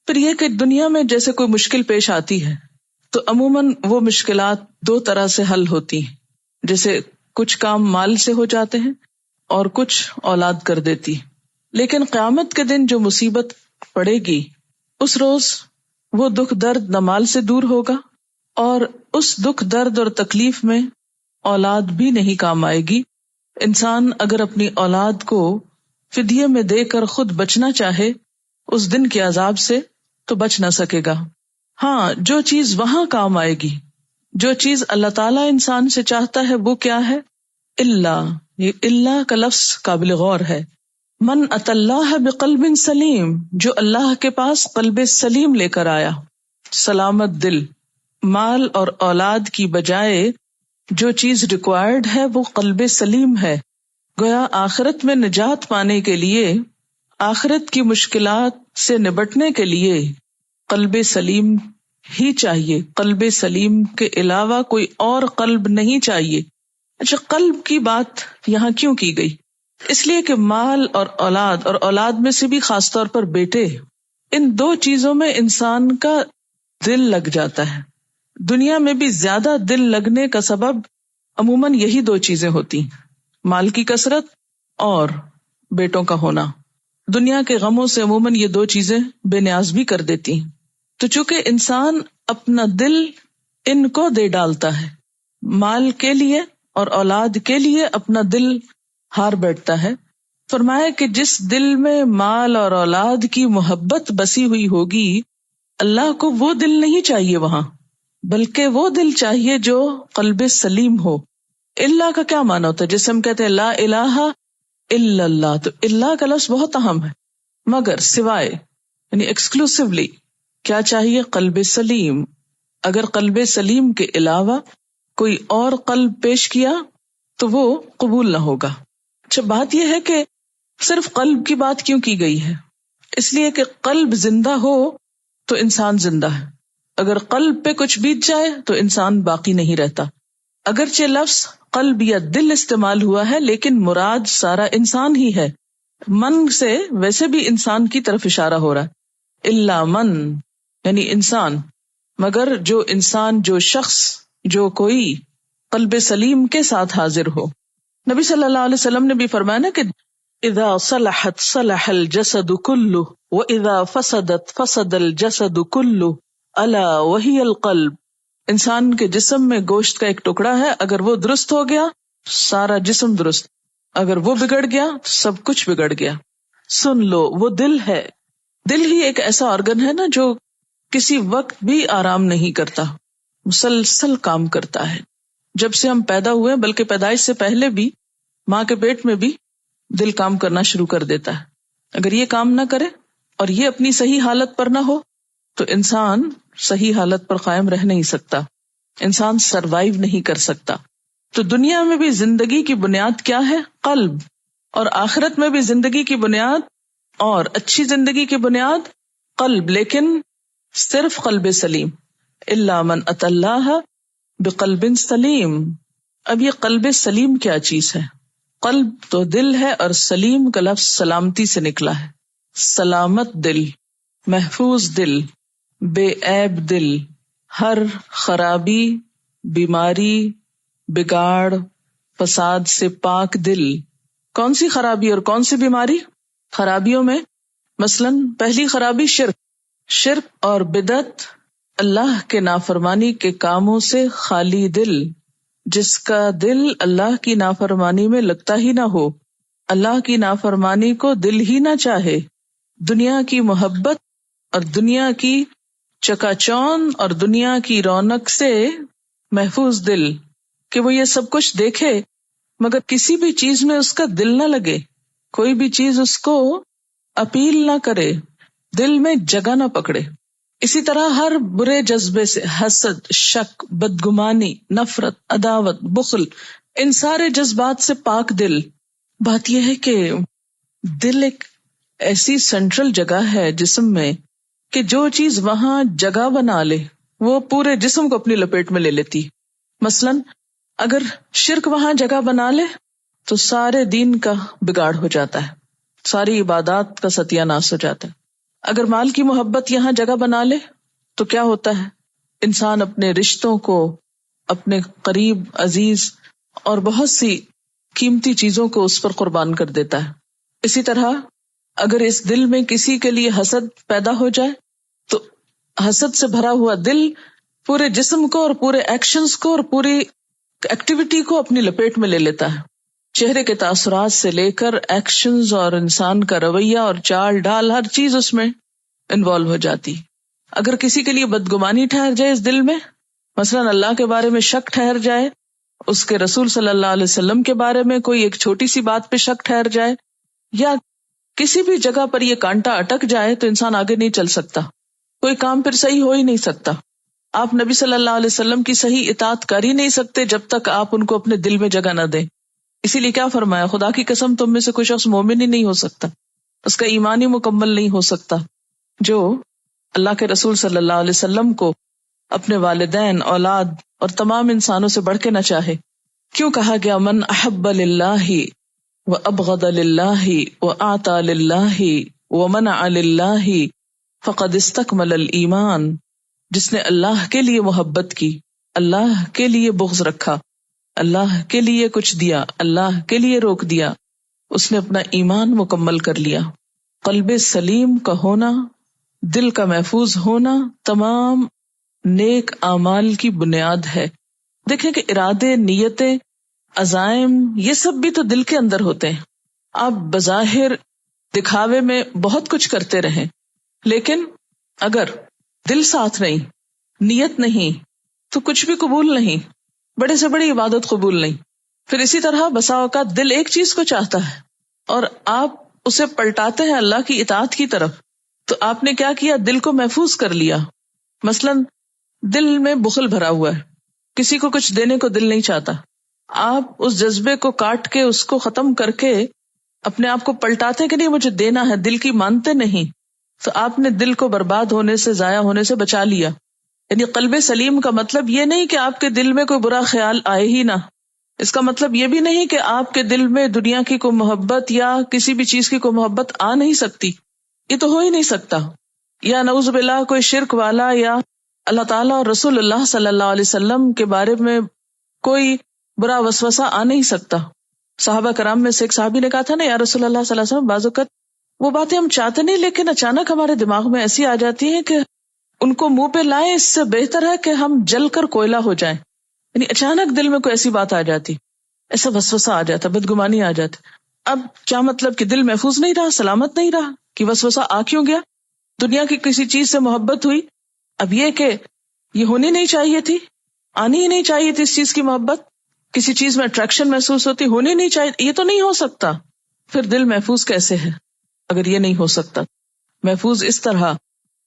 پھر یہ کہ دنیا میں جیسے کوئی مشکل پیش آتی ہے تو عموماً وہ مشکلات دو طرح سے حل ہوتی ہیں. جیسے کچھ کام مال سے ہو جاتے ہیں اور کچھ اولاد کر دیتی. لیکن قیامت کے دن جو مصیبت پڑے گی اس روز وہ دکھ درد نہ مال سے دور ہوگا، اور اس دکھ درد اور تکلیف میں اولاد بھی نہیں کام آئے گی. انسان اگر اپنی اولاد کو فدیے میں دے کر خود بچنا چاہے اس دن کے عذاب سے تو بچ نہ سکے گا. ہاں، جو چیز وہاں کام آئے گی، جو چیز اللہ تعالیٰ انسان سے چاہتا ہے وہ کیا ہے؟ اللہ. یہ اللہ کا لفظ قابل غور ہے. من ات اللہ بقلب سلیم، جو اللہ کے پاس قلب سلیم لے کر آیا، سلامت دل. مال اور اولاد کی بجائے جو چیز ریکوائرڈ ہے وہ قلب سلیم ہے. گویا آخرت میں نجات پانے کے لیے، آخرت کی مشکلات سے نبٹنے کے لیے قلب سلیم ہی چاہیے. قلب سلیم کے علاوہ کوئی اور قلب نہیں چاہیے. اچھا، قلب کی بات یہاں کیوں کی گئی؟ اس لیے کہ مال اور اولاد میں سے بھی خاص طور پر بیٹے، ان دو چیزوں میں انسان کا دل لگ جاتا ہے. دنیا میں بھی زیادہ دل لگنے کا سبب عموماً یہی دو چیزیں ہوتی ہیں، مال کی کثرت اور بیٹوں کا ہونا. دنیا کے غموں سے عموماً یہ دو چیزیں بے نیاز بھی کر دیتی ہیں. تو چونکہ انسان اپنا دل ان کو دے ڈالتا ہے، مال کے لیے اور اولاد کے لیے اپنا دل ہار بیٹھتا ہے. فرمایا کہ جس دل میں مال اور اولاد کی محبت بسی ہوئی ہوگی، اللہ کو وہ دل نہیں چاہیے وہاں، بلکہ وہ دل چاہیے جو قلب سلیم ہو. اللہ کا کیا معنی ہوتا ہے؟ جیسے ہم کہتے ہیں لا الہ الا اللہ، تو اللہ کا لفظ بہت اہم ہے. مگر سوائے، یعنی ایکسکلوسیولی کیا چاہیے؟ قلب سلیم. اگر قلب سلیم کے علاوہ کوئی اور قلب پیش کیا تو وہ قبول نہ ہوگا. اچھا، بات یہ ہے کہ صرف قلب کی بات کیوں کی گئی ہے؟ اس لیے کہ قلب زندہ ہو تو انسان زندہ ہے. اگر قلب پہ کچھ بیت جائے تو انسان باقی نہیں رہتا. اگرچہ لفظ قلب یا دل استعمال ہوا ہے لیکن مراد سارا انسان ہی ہے. من سے ویسے بھی انسان کی طرف اشارہ ہو رہا ہے. الا من یعنی انسان، مگر جو انسان، جو شخص، جو کوئی قلب سلیم کے ساتھ حاضر ہو. نبی صلی اللہ علیہ وسلم نے بھی فرمایا نا کہ اذا صلحت صلح الجسد کلہ واذا فسدت فسد الجسد کلہ الا وہی القلب. انسان کے جسم میں گوشت کا ایک ٹکڑا ہے، اگر وہ درست ہو گیا سارا جسم درست، اگر وہ بگڑ گیا تو سب کچھ بگڑ گیا. سن لو، وہ دل ہے. دل ہی ایک ایسا آرگن ہے نا جو کسی وقت بھی آرام نہیں کرتا، مسلسل کام کرتا ہے. جب سے ہم پیدا ہوئے، بلکہ پیدائش سے پہلے بھی ماں کے پیٹ میں بھی دل کام کرنا شروع کر دیتا ہے. اگر یہ کام نہ کرے اور یہ اپنی صحیح حالت پر نہ ہو تو انسان صحیح حالت پر قائم رہ نہیں سکتا، انسان سروائیو نہیں کر سکتا. تو دنیا میں بھی زندگی کی بنیاد کیا ہے؟ قلب. اور آخرت میں بھی زندگی کی بنیاد اور اچھی زندگی کی بنیاد قلب، لیکن صرف قلب سلیم. الا من ات اللہ بقلب سلیم. اب یہ قلب سلیم کیا چیز ہے؟ قلب تو دل ہے اور سلیم کا لفظ سلامتی سے نکلا ہے. سلامت دل، محفوظ دل، بے عیب دل، ہر خرابی، بیماری، بگاڑ، فساد سے پاک دل. کون سی خرابی اور کون سی بیماری؟ خرابیوں میں مثلاً پہلی خرابی شرک اور بدعت، اللہ کے نافرمانی کے کاموں سے خالی دل. جس کا دل اللہ کی نافرمانی میں لگتا ہی نہ ہو، اللہ کی نافرمانی کو دل ہی نہ چاہے، دنیا کی محبت اور دنیا کی چکا چوند اور دنیا کی رونق سے محفوظ دل، کہ وہ یہ سب کچھ دیکھے مگر کسی بھی چیز میں اس کا دل نہ لگے، کوئی بھی چیز اس کو اپیل نہ کرے، دل میں جگہ نہ پکڑے. اسی طرح ہر برے جذبے سے، حسد، شک، بدگمانی، نفرت، عداوت، بخل، ان سارے جذبات سے پاک دل. بات یہ ہے کہ دل ایک ایسی سینٹرل جگہ ہے جسم میں کہ جو چیز وہاں جگہ بنا لے وہ پورے جسم کو اپنی لپیٹ میں لے لیتی. مثلاً اگر شرک وہاں جگہ بنا لے تو سارے دین کا بگاڑ ہو جاتا ہے، ساری عبادات کا ستیہ ناش ہو جاتا ہے. اگر مال کی محبت یہاں جگہ بنا لے تو کیا ہوتا ہے؟ انسان اپنے رشتوں کو، اپنے قریب عزیز اور بہت سی قیمتی چیزوں کو اس پر قربان کر دیتا ہے. اسی طرح اگر اس دل میں کسی کے لیے حسد پیدا ہو جائے تو حسد سے بھرا ہوا دل پورے جسم کو اور پورے ایکشنز کو اور پوری ایکٹیویٹی کو اپنی لپیٹ میں لے لیتا ہے. چہرے کے تاثرات سے لے کر ایکشنز اور انسان کا رویہ اور چال ڈال ہر چیز اس میں انوالو ہو جاتی. اگر کسی کے لیے بدگمانی ٹھہر جائے اس دل میں، مثلاً اللہ کے بارے میں شک ٹھہر جائے، اس کے رسول صلی اللہ علیہ وسلم کے بارے میں کوئی ایک چھوٹی سی بات پہ شک ٹھہر جائے، یا کسی بھی جگہ پر یہ کانٹا اٹک جائے تو انسان آگے نہیں چل سکتا، کوئی کام پھر صحیح ہو ہی نہیں سکتا. آپ نبی صلی اللہ علیہ وسلم کی صحیح اطاعت کر ہی نہیں سکتے جب تک آپ ان کو اپنے دل میں جگہ نہ دیں. اسی لیے کیا فرمایا، خدا کی قسم تم میں سے کوئی شخص مومن ہی نہیں ہو سکتا، اس کا ایمان ہی مکمل نہیں ہو سکتا جو اللہ کے رسول صلی اللہ علیہ وسلم کو اپنے والدین، اولاد اور تمام انسانوں سے بڑھ کے نہ چاہے. کیوں کہا گیا من احب للہ وابغض للہ واعطى للہ ومنع للہ فقد استکمل الایمان. جس نے اللہ کے لیے محبت کی، اللہ کے لیے بغض رکھا، اللہ کے لیے کچھ دیا، اللہ کے لیے روک دیا، اس نے اپنا ایمان مکمل کر لیا. قلب سلیم کا ہونا، دل کا محفوظ ہونا تمام نیک اعمال کی بنیاد ہے. دیکھیں کہ ارادے، نیتیں، عزائم، یہ سب بھی تو دل کے اندر ہوتے ہیں. آپ بظاہر دکھاوے میں بہت کچھ کرتے رہیں، لیکن اگر دل ساتھ نہیں، نیت نہیں، تو کچھ بھی قبول نہیں، بڑے سے بڑی عبادت قبول نہیں. پھر اسی طرح بسا اوقات دل ایک چیز کو چاہتا ہے اور آپ اسے پلٹاتے ہیں اللہ کی اطاعت کی طرف. تو آپ نے کیا کیا، دل کو محفوظ کر لیا. مثلاً دل میں بخل بھرا ہوا ہے، کسی کو کچھ دینے کو دل نہیں چاہتا، آپ اس جذبے کو کاٹ کے، اس کو ختم کر کے اپنے آپ کو پلٹاتے کہ نہیں مجھے دینا ہے، دل کی مانتے نہیں، تو آپ نے دل کو برباد ہونے سے، ضائع ہونے سے بچا لیا. یعنی قلب سلیم کا مطلب یہ نہیں کہ آپ کے دل میں کوئی برا خیال آئے ہی نہ، اس کا مطلب یہ بھی نہیں کہ آپ کے دل میں دنیا کی کوئی محبت یا کسی بھی چیز کی کوئی محبت آ نہیں سکتی، یہ تو ہو ہی نہیں سکتا. یا نعوذ باللہ کوئی شرک والا یا اللہ تعالیٰ اور رسول اللہ صلی اللہ علیہ وسلم کے بارے میں کوئی برا وسوسہ آ نہیں سکتا. صحابہ کرام میں سے ایک صحابی نے کہا تھا نا، یا رسول اللہ صلی اللہ علیہ وسلم بعض اوقات وہ باتیں ہم چاہتے نہیں لیکن اچانک ہمارے دماغ میں ایسی آ جاتی ہیں کہ ان کو منہ پہ لائیں، اس سے بہتر ہے کہ ہم جل کر کوئلہ ہو جائیں. یعنی اچانک دل میں کوئی ایسی بات آ جاتی، ایسا وسوسہ آ جاتا، بدگمانی آ جاتی. اب کیا مطلب کہ دل محفوظ نہیں رہا، سلامت نہیں رہا، کہ وسوسہ آ کیوں گیا؟ دنیا کی کسی چیز سے محبت ہوئی، اب یہ کہ یہ ہونی نہیں چاہیے تھی، آنی ہی نہیں چاہیے تھی اس چیز کی محبت، کسی چیز میں اٹریکشن محسوس ہوتی، ہونی نہیں چاہیے، یہ تو نہیں ہو سکتا. پھر دل محفوظ کیسے ہے اگر یہ نہیں ہو سکتا؟ محفوظ اس طرح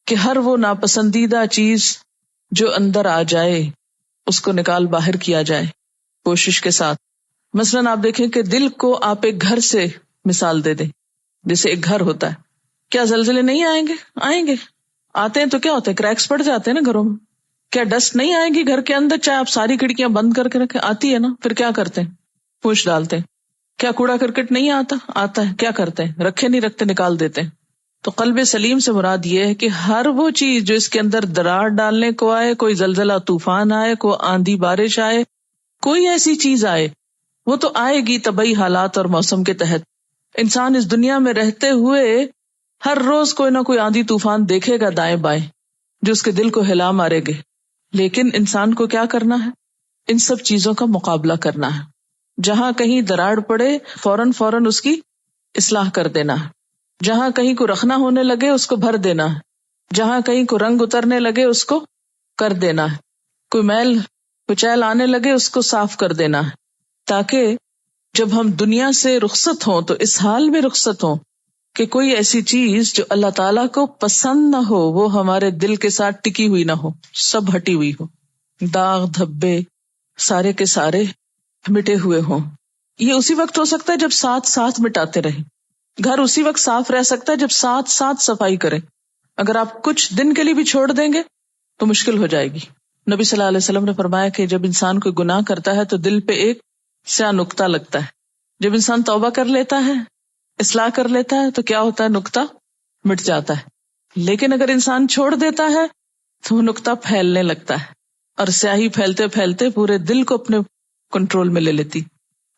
کہ ہر وہ ناپسندیدہ چیز جو اندر آ جائے اس کو نکال باہر کیا جائے کوشش کے ساتھ. مثلاً آپ دیکھیں کہ دل کو آپ ایک گھر سے مثال دے دیں، جیسے ایک گھر ہوتا ہے، کیا زلزلے نہیں آئیں گے؟ آئیں گے. آتے ہیں تو کیا ہوتا ہے، کریکس پڑ جاتے ہیں نا گھروں میں. کیا ڈسٹ نہیں آئے گی گھر کے اندر چاہے آپ ساری کھڑکیاں بند کر کے رکھیں؟ آتی ہے نا. پھر کیا کرتے ہیں، پوچھ ڈالتے ہیں. کیا کوڑا کرکٹ نہیں آتا؟ آتا ہے. کیا کرتے ہیں، رکھے نہیں رکھتے، نکال دیتے ہیں. تو قلب سلیم سے مراد یہ ہے کہ ہر وہ چیز جو اس کے اندر درار ڈالنے کو آئے، کوئی زلزلہ طوفان آئے، کوئی آندھی بارش آئے، کوئی ایسی چیز آئے، وہ تو آئے گی طبعی حالات اور موسم کے تحت. انسان اس دنیا میں رہتے ہوئے ہر روز کوئی نہ کوئی آندھی طوفان دیکھے گا دائیں بائیں جو اس کے دل کو ہلا مارے گے. لیکن انسان کو کیا کرنا ہے، ان سب چیزوں کا مقابلہ کرنا ہے. جہاں کہیں دراڑ پڑے فوراً اس کی اصلاح کر دینا ہے. جہاں کہیں کو رخنا ہونے لگے اس کو بھر دینا ہے. جہاں کہیں کو رنگ اترنے لگے اس کو کر دینا ہے. کوئی میل کچیل آنے لگے اس کو صاف کر دینا ہے، تاکہ جب ہم دنیا سے رخصت ہوں تو اس حال میں رخصت ہوں کہ کوئی ایسی چیز جو اللہ تعالیٰ کو پسند نہ ہو وہ ہمارے دل کے ساتھ ٹکی ہوئی نہ ہو، سب ہٹی ہوئی ہو، داغ دھبے سارے کے سارے مٹے ہوئے ہوں. یہ اسی وقت ہو سکتا ہے جب ساتھ مٹاتے رہیں. گھر اسی وقت صاف رہ سکتا ہے جب ساتھ صفائی کریں. اگر آپ کچھ دن کے لیے بھی چھوڑ دیں گے تو مشکل ہو جائے گی. نبی صلی اللہ علیہ وسلم نے فرمایا کہ جب انسان کوئی گناہ کرتا ہے تو دل پہ ایک سیاہ نقطہ لگتا ہے. جب انسان توبہ کر لیتا ہے، اصلاح کر لیتا ہے، تو کیا ہوتا ہے، نقطہ مٹ جاتا ہے. لیکن اگر انسان چھوڑ دیتا ہے تو وہ نقطہ پھیلنے لگتا ہے اور سیاہی پھیلتے پھیلتے پورے دل کو اپنے کنٹرول میں لے لیتی.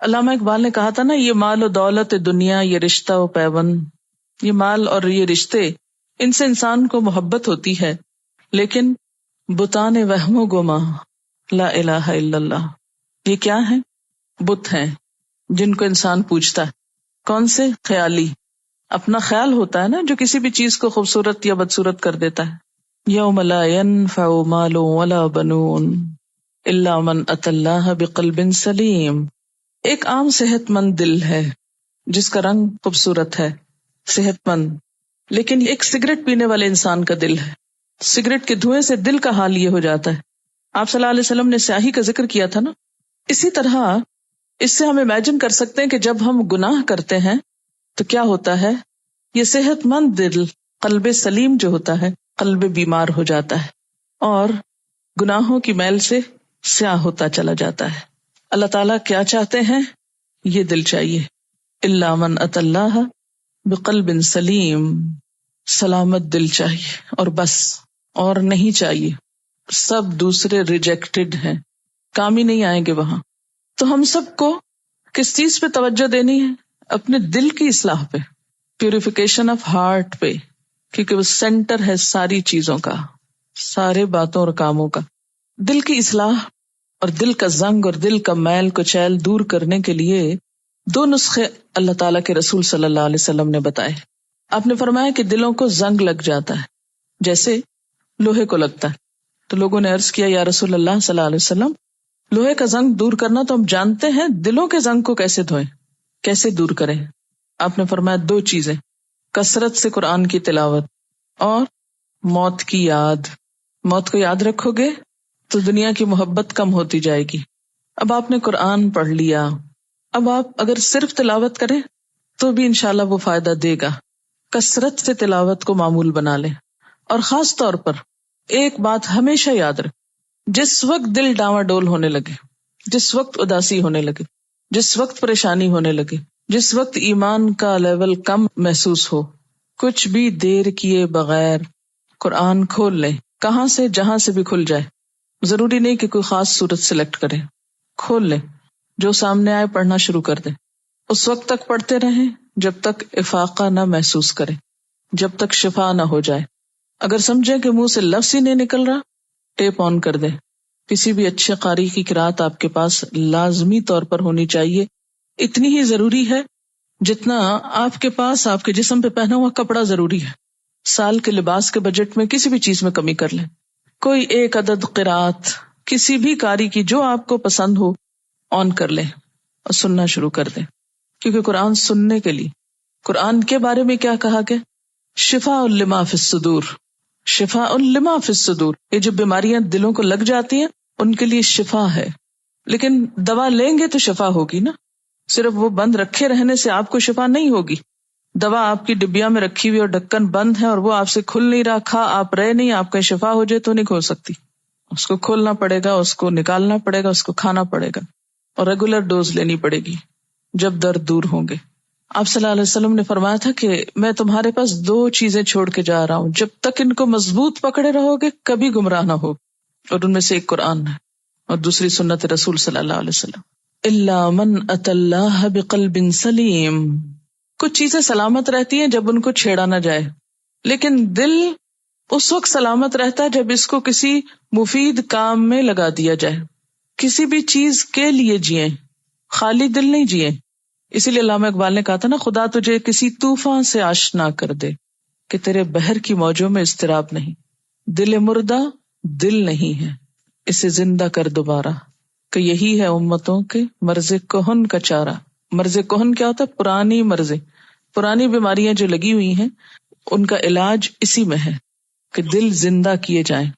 علامہ اقبال نے کہا تھا نا، یہ مال و دولت دنیا، یہ رشتہ و پیوند، یہ مال اور یہ رشتے، ان سے انسان کو محبت ہوتی ہے، لیکن بتان وہم و گما، لا الہ الا اللہ، یہ کیا ہیں؟ بت ہیں جن کو انسان پوجتا ہے۔ کون سے؟ خیالی، اپنا خیال ہوتا ہے نا جو کسی بھی چیز کو خوبصورت یا بدصورت کر دیتا ہے۔ یوم لا ینفع مال ولا بنون الا من اتی اللہ بقلب سلیم۔ ایک عام صحت مند دل ہے جس کا رنگ خوبصورت ہے، صحت مند، لیکن ایک سگریٹ پینے والے انسان کا دل ہے، سگریٹ کے دھوئیں سے دل کا حال یہ ہو جاتا ہے۔ آپ صلی اللہ علیہ وسلم نے سیاہی کا ذکر کیا تھا نا، اسی طرح اس سے ہم امیجن کر سکتے ہیں کہ جب ہم گناہ کرتے ہیں تو کیا ہوتا ہے، یہ صحت مند دل، قلب سلیم جو ہوتا ہے، قلب بیمار ہو جاتا ہے اور گناہوں کی میل سے سیاہ ہوتا چلا جاتا ہے۔ اللہ تعالیٰ کیا چاہتے ہیں؟ یہ دل چاہیے، الا من اتی اللہ بقلب سلیم، سلامت دل چاہیے اور بس، اور نہیں چاہیے۔ سب دوسرے ریجیکٹڈ ہیں، کام ہی نہیں آئیں گے وہاں۔ تو ہم سب کو کس چیز پہ توجہ دینی ہے؟ اپنے دل کی اصلاح پہ، پیوریفیکیشن آف ہارٹ پہ، کیونکہ وہ سینٹر ہے ساری چیزوں کا، سارے باتوں اور کاموں کا۔ دل کی اصلاح اور دل کا زنگ اور دل کا میل کچیل دور کرنے کے لیے 2 نسخے اللہ تعالیٰ کے رسول صلی اللہ علیہ وسلم نے بتائے۔ آپ نے فرمایا کہ دلوں کو زنگ لگ جاتا ہے جیسے لوہے کو لگتا ہے، تو لوگوں نے عرض کیا یا رسول اللہ صلی اللہ علیہ وسلم، لوہے کا زنگ دور کرنا تو ہم جانتے ہیں، دلوں کے زنگ کو کیسے دھوئیں، کیسے دور کریں؟ آپ نے فرمایا 2 چیزیں، کثرت سے قرآن کی تلاوت اور موت کی یاد۔ موت کو یاد رکھو گے تو دنیا کی محبت کم ہوتی جائے گی۔ اب آپ نے قرآن پڑھ لیا، اب آپ اگر صرف تلاوت کریں تو بھی انشاءاللہ وہ فائدہ دے گا۔ کثرت سے تلاوت کو معمول بنا لیں، اور خاص طور پر ایک بات ہمیشہ یاد رکھ، جس وقت دل ڈاواں ڈول ہونے لگے، جس وقت اداسی ہونے لگے، جس وقت پریشانی ہونے لگے، جس وقت ایمان کا لیول کم محسوس ہو، کچھ بھی دیر کیے بغیر قرآن کھول لیں، کہاں سے؟ جہاں سے بھی کھل جائے، ضروری نہیں کہ کوئی خاص صورت سلیکٹ کریں، کھول لیں، جو سامنے آئے پڑھنا شروع کر دیں۔ اس وقت تک پڑھتے رہیں جب تک افاقہ نہ محسوس کریں، جب تک شفا نہ ہو جائے۔ اگر سمجھیں کہ منہ سے لفظ ہی نہیں نکل رہا، ٹیپ آن کر دیں۔ کسی بھی اچھے قاری کی قرات آپ کے پاس لازمی طور پر ہونی چاہیے، اتنی ہی ضروری ہے جتنا آپ کے پاس آپ کے جسم پہ پہنا ہوا کپڑا ضروری ہے۔ سال کے لباس کے بجٹ میں کسی بھی چیز میں کمی کر لیں، کوئی ایک عدد قرات کسی بھی قاری کی جو آپ کو پسند ہو آن کر لیں اور سننا شروع کر دیں، کیونکہ قرآن سننے کے لیے، قرآن کے بارے میں کیا کہا گیا؟ شفاء لما فی الصدور، شفاء لما فی الصدور، یہ جو بیماریاں دلوں کو لگ جاتی ہیں ان کے لیے شفا ہے۔ لیکن دوا لیں گے تو شفا ہوگی نا، صرف وہ بند رکھے رہنے سے آپ کو شفا نہیں ہوگی۔ دوا آپ کی ڈبیا میں رکھی ہوئی اور ڈھکن بند ہے اور وہ آپ سے کھل نہیں رہا، کھا آپ رہے نہیں، آپ کا شفا ہو جائے تو نہیں کھول سکتی، اس کو کھولنا پڑے گا، اس کو نکالنا پڑے گا، اس کو کھانا پڑے گا اور ریگولر ڈوز لینی پڑے گی جب درد دور ہوں گے۔ آپ صلی اللہ علیہ وسلم نے فرمایا تھا کہ میں تمہارے پاس 2 چیزیں چھوڑ کے جا رہا ہوں، جب تک ان کو مضبوط پکڑے رہو گے کبھی گمراہ نہ ہو، اور ان میں سے ایک قرآن ہے اور دوسری سنت رسول صلی اللہ علیہ وسلم۔ الا من اتی اللہ بقلب سلیم، کچھ چیزیں سلامت رہتی ہیں جب ان کو چھیڑا نہ جائے، لیکن دل اس وقت سلامت رہتا ہے جب اس کو کسی مفید کام میں لگا دیا جائے، کسی بھی چیز کے لیے جئیں، خالی دل نہیں جئیں۔ اسی لیے علامہ اقبال نے کہا تھا نا، خدا تجھے کسی طوفان سے آشنا کر دے کہ تیرے بحر کی موجوں میں اضطراب نہیں، دل مردہ دل نہیں ہے، اسے زندہ کر دوبارہ، کہ یہی ہے امتوں کے مرض کہن کا چارہ۔ مرض کہن کیا ہوتا ہے؟ پرانی مرضیں، پرانی بیماریاں جو لگی ہوئی ہیں ان کا علاج اسی میں ہے کہ دل زندہ کیے جائیں،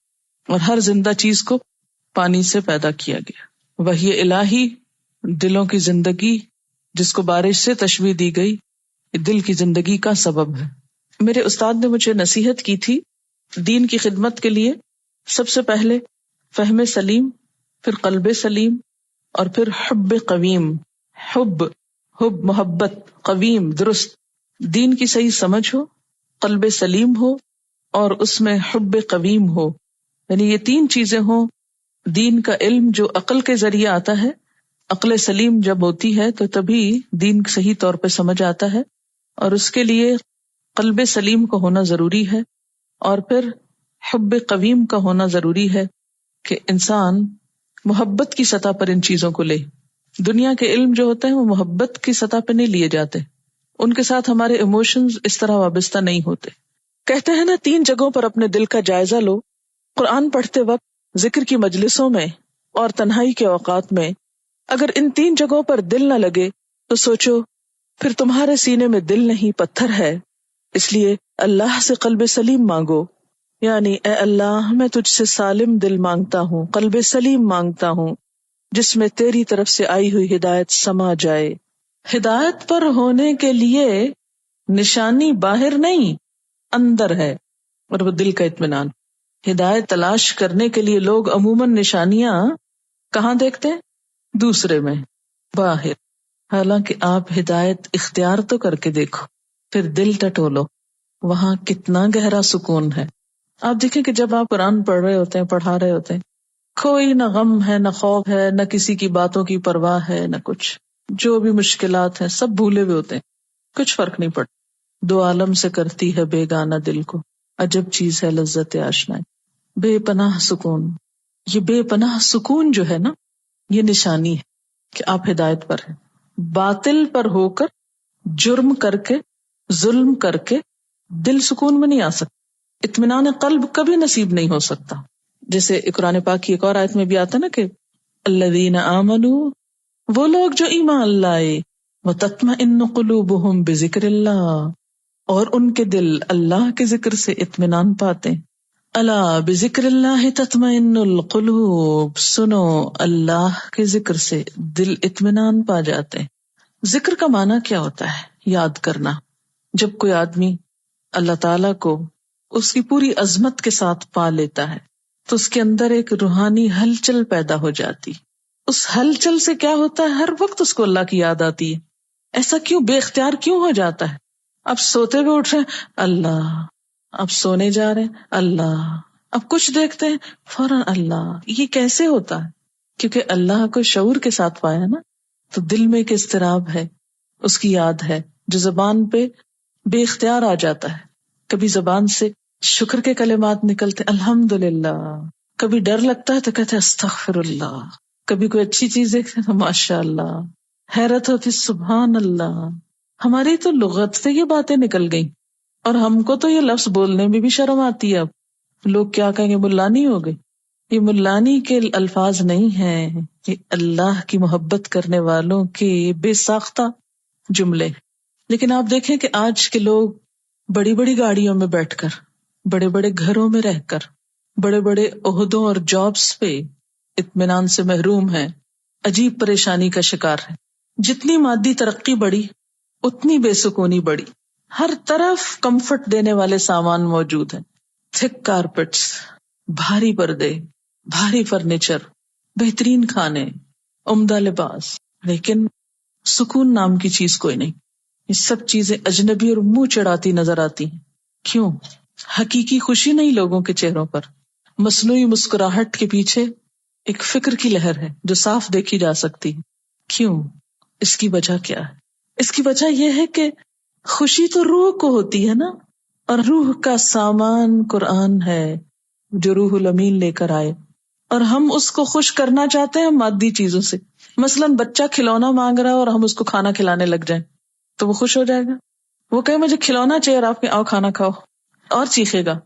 اور ہر زندہ چیز کو پانی سے پیدا کیا گیا۔ وحی الہی دلوں کی زندگی، جس کو بارش سے تشبیہ دی گئی، دل کی زندگی کا سبب ہے۔ میرے استاد نے مجھے نصیحت کی تھی دین کی خدمت کے لیے، سب سے پہلے فہم سلیم، پھر قلب سلیم، اور پھر حب قویم، حب محبت، قویم درست، دین کی صحیح سمجھ ہو، قلب سلیم ہو، اور اس میں حب قویم ہو، یعنی یہ 3 چیزیں ہوں۔ دین کا علم جو عقل کے ذریعے آتا ہے، عقل سلیم جب ہوتی ہے تو تبھی دین صحیح طور پہ سمجھ آتا ہے، اور اس کے لیے قلب سلیم کا ہونا ضروری ہے، اور پھر حب قویم کا ہونا ضروری ہے کہ انسان محبت کی سطح پر ان چیزوں کو لے. دنیا کے علم جو ہوتے ہیں وہ محبت کی سطح پہ نہیں لیے جاتے، ان کے ساتھ ہمارے ایموشنز اس طرح وابستہ نہیں ہوتے. کہتے ہیں نا 3 جگہوں پر اپنے دل کا جائزہ لو. قرآن پڑھتے وقت، ذکر کی مجلسوں میں اور تنہائی کے اوقات میں. اگر ان 3 جگہوں پر دل نہ لگے تو سوچو پھر تمہارے سینے میں دل نہیں پتھر ہے. اس لیے اللہ سے قلب سلیم مانگو، یعنی اے اللہ میں تجھ سے سالم دل مانگتا ہوں، قلب سلیم مانگتا ہوں جس میں تیری طرف سے آئی ہوئی ہدایت سما جائے. ہدایت پر ہونے کے لیے نشانی باہر نہیں اندر ہے، اور وہ دل کا اطمینان. ہدایت تلاش کرنے کے لیے لوگ عموماً نشانیاں کہاں دیکھتے ہیں؟ دوسرے میں، باہر. حالانکہ آپ ہدایت اختیار تو کر کے دیکھو، پھر دل ٹٹولو، وہاں کتنا گہرا سکون ہے. آپ دیکھیں کہ جب آپ قرآن پڑھ رہے ہوتے ہیں، پڑھا رہے ہوتے ہیں، کوئی نہ غم ہے، نہ خوف ہے، نہ کسی کی باتوں کی پرواہ ہے، نہ کچھ. جو بھی مشکلات ہیں سب بھولے ہوئے ہوتے ہیں، کچھ فرق نہیں پڑتا. 2 عالم سے کرتی ہے بیگانہ دل کو، عجب چیز ہے لذت آشنائی. بے پناہ سکون. یہ بے پناہ سکون جو ہے نا، یہ نشانی ہے کہ آپ ہدایت پر ہیں. باطل پر ہو کر، جرم کر کے، ظلم کر کے دل سکون میں نہیں آ سکتا، اطمینان قلب کبھی نصیب نہیں ہو سکتا. جیسے قرآن پاک کی ایک اور آیت میں بھی آتا نا کہ الذین آمنوا، وہ لوگ جو ایمان لائے، وتطمئن قلوبہم بذکر اللہ، اور ان کے دل اللہ کے ذکر سے اطمینان پاتے. الا بذکر اللہ تطمئن القلوب، سنو اللہ کے ذکر سے دل اطمینان پا جاتے ہیں. ذکر کا معنی کیا ہوتا ہے؟ یاد کرنا. جب کوئی آدمی اللہ تعالیٰ کو اس کی پوری عظمت کے ساتھ پا لیتا ہے تو اس کے اندر ایک روحانی ہلچل پیدا ہو جاتی. اس ہلچل سے کیا ہوتا ہے؟ ہر وقت اس کو اللہ کی یاد آتی ہے. ایسا کیوں؟ بے اختیار کیوں ہو جاتا ہے؟ اب سوتے ہوئے اٹھ رہے ہیں اللہ، اب سونے جا رہے ہیں اللہ، اب کچھ دیکھتے ہیں فوراً اللہ. یہ کیسے ہوتا ہے؟ کیونکہ اللہ کو شعور کے ساتھ پایا نا، تو دل میں ایک اضطراب ہے، اس کی یاد ہے جو زبان پہ بے اختیار آ جاتا ہے. کبھی زبان سے شکر کے کلمات نکلتے الحمدللہ، کبھی ڈر لگتا ہے تو کہتے استغفر اللہ، کبھی کوئی اچھی چیز دیکھتے تو ماشاء اللہ، حیرت ہوتی سبحان اللہ. ہماری تو لغت سے یہ باتیں نکل گئیں، اور ہم کو تو یہ لفظ بولنے میں بھی شرم آتی ہے. اب لوگ کیا کہیں گے، ملانی ہو گئی. یہ ملانی کے الفاظ نہیں ہیں، یہ اللہ کی محبت کرنے والوں کے بے ساختہ جملے. لیکن آپ دیکھیں کہ آج کے لوگ بڑی بڑی گاڑیوں میں بیٹھ کر، بڑے بڑے گھروں میں رہ کر، بڑے بڑے عہدوں اور جابس پہ اطمینان سے محروم ہیں، عجیب پریشانی کا شکار ہیں. جتنی مادی ترقی بڑھی اتنی بے سکونی بڑھی. ہر طرف کمفرٹ دینے والے سامان موجود ہیں، تھک کارپیٹس، بھاری پردے، بھاری فرنیچر، بہترین کھانے، عمدہ لباس، لیکن سکون نام کی چیز کوئی نہیں. یہ سب چیزیں اجنبی اور منہ چڑھاتی نظر آتی ہیں. کیوں؟ حقیقی خوشی نہیں لوگوں کے چہروں پر. مصنوعی مسکراہٹ کے پیچھے ایک فکر کی لہر ہے جو صاف دیکھی جا سکتی ہے. کیوں؟ اس کی وجہ کیا ہے؟ اس کی وجہ یہ ہے کہ خوشی تو روح کو ہوتی ہے نا، اور روح کا سامان قرآن ہے جو روح الامین لے کر آئے، اور ہم اس کو خوش کرنا چاہتے ہیں مادی چیزوں سے. مثلاً بچہ کھلونا مانگ رہا ہے اور ہم اس کو کھانا کھلانے لگ جائیں تو وہ خوش ہو جائے گا؟ وہ کہے مجھے کھلونا چاہیے اور آپ کے آؤ کھانا کھاؤ، اور چیخے گا.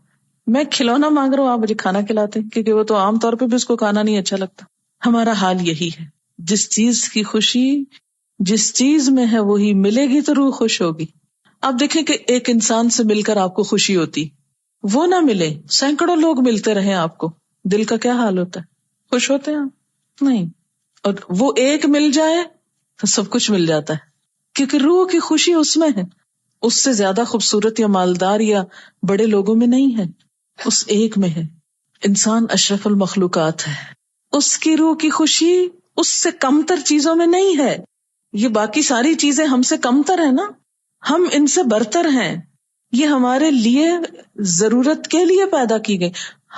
میں کھلونا مانگ رہا ہوں آپ مجھے کھانا کھلاتے، کیونکہ وہ تو عام طور پہ بھی اس کو کھانا نہیں اچھا لگتا. ہمارا حال یہی ہے، جس چیز کی خوشی جس چیز میں ہے وہی ملے گی تو روح خوش ہوگی. آپ دیکھیں کہ ایک انسان سے مل کر آپ کو خوشی ہوتی، وہ نہ ملے، سینکڑوں لوگ ملتے رہیں آپ کو، دل کا کیا حال ہوتا ہے؟ خوش ہوتے ہیں آپ؟ نہیں. اور وہ ایک مل جائے تو سب کچھ مل جاتا ہے، کیونکہ روح کی خوشی اس میں ہے. اس سے زیادہ خوبصورت یا مالدار یا بڑے لوگوں میں نہیں ہے، اس ایک میں ہے. انسان اشرف المخلوقات ہے، اس کی روح کی خوشی اس سے کمتر چیزوں میں نہیں ہے. یہ باقی ساری چیزیں ہم سے کمتر ہیں نا، ہم ان سے برتر ہیں. یہ ہمارے لیے ضرورت کے لیے پیدا کی گئی،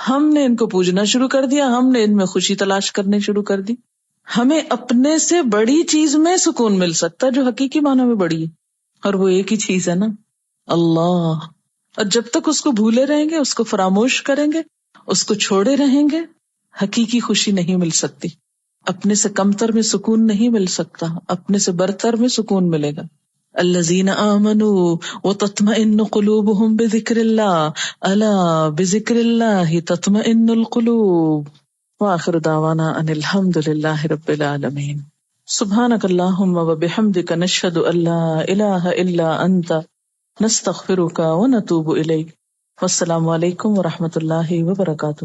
ہم نے ان کو پوجنا شروع کر دیا، ہم نے ان میں خوشی تلاش کرنے شروع کر دی. ہمیں اپنے سے بڑی چیز میں سکون مل سکتا ہے جو حقیقی معنوں میں بڑی ہے، اور وہ ایک ہی چیز ہے نا، اللہ. اور جب تک اس کو بھولے رہیں گے، اس کو فراموش کریں گے، اس کو چھوڑے رہیں گے، حقیقی خوشی نہیں مل سکتی. اپنے سے کمتر میں سکون نہیں مل سکتا، اپنے سے برتر میں سکون ملے گا. الذین آمنوا وتطمئن قلوبهم بذکر اللہ الا بذکر اللہ تطمئن القلوب. وآخر دعوانا ان الحمد للہ رب العالمین. سبحانک اللہم وبحمدک نشہد ان لا الہ الا انت نستغفرک ونتوب الیک. والسلام علیکم ورحمۃ اللہ وبرکاتہ.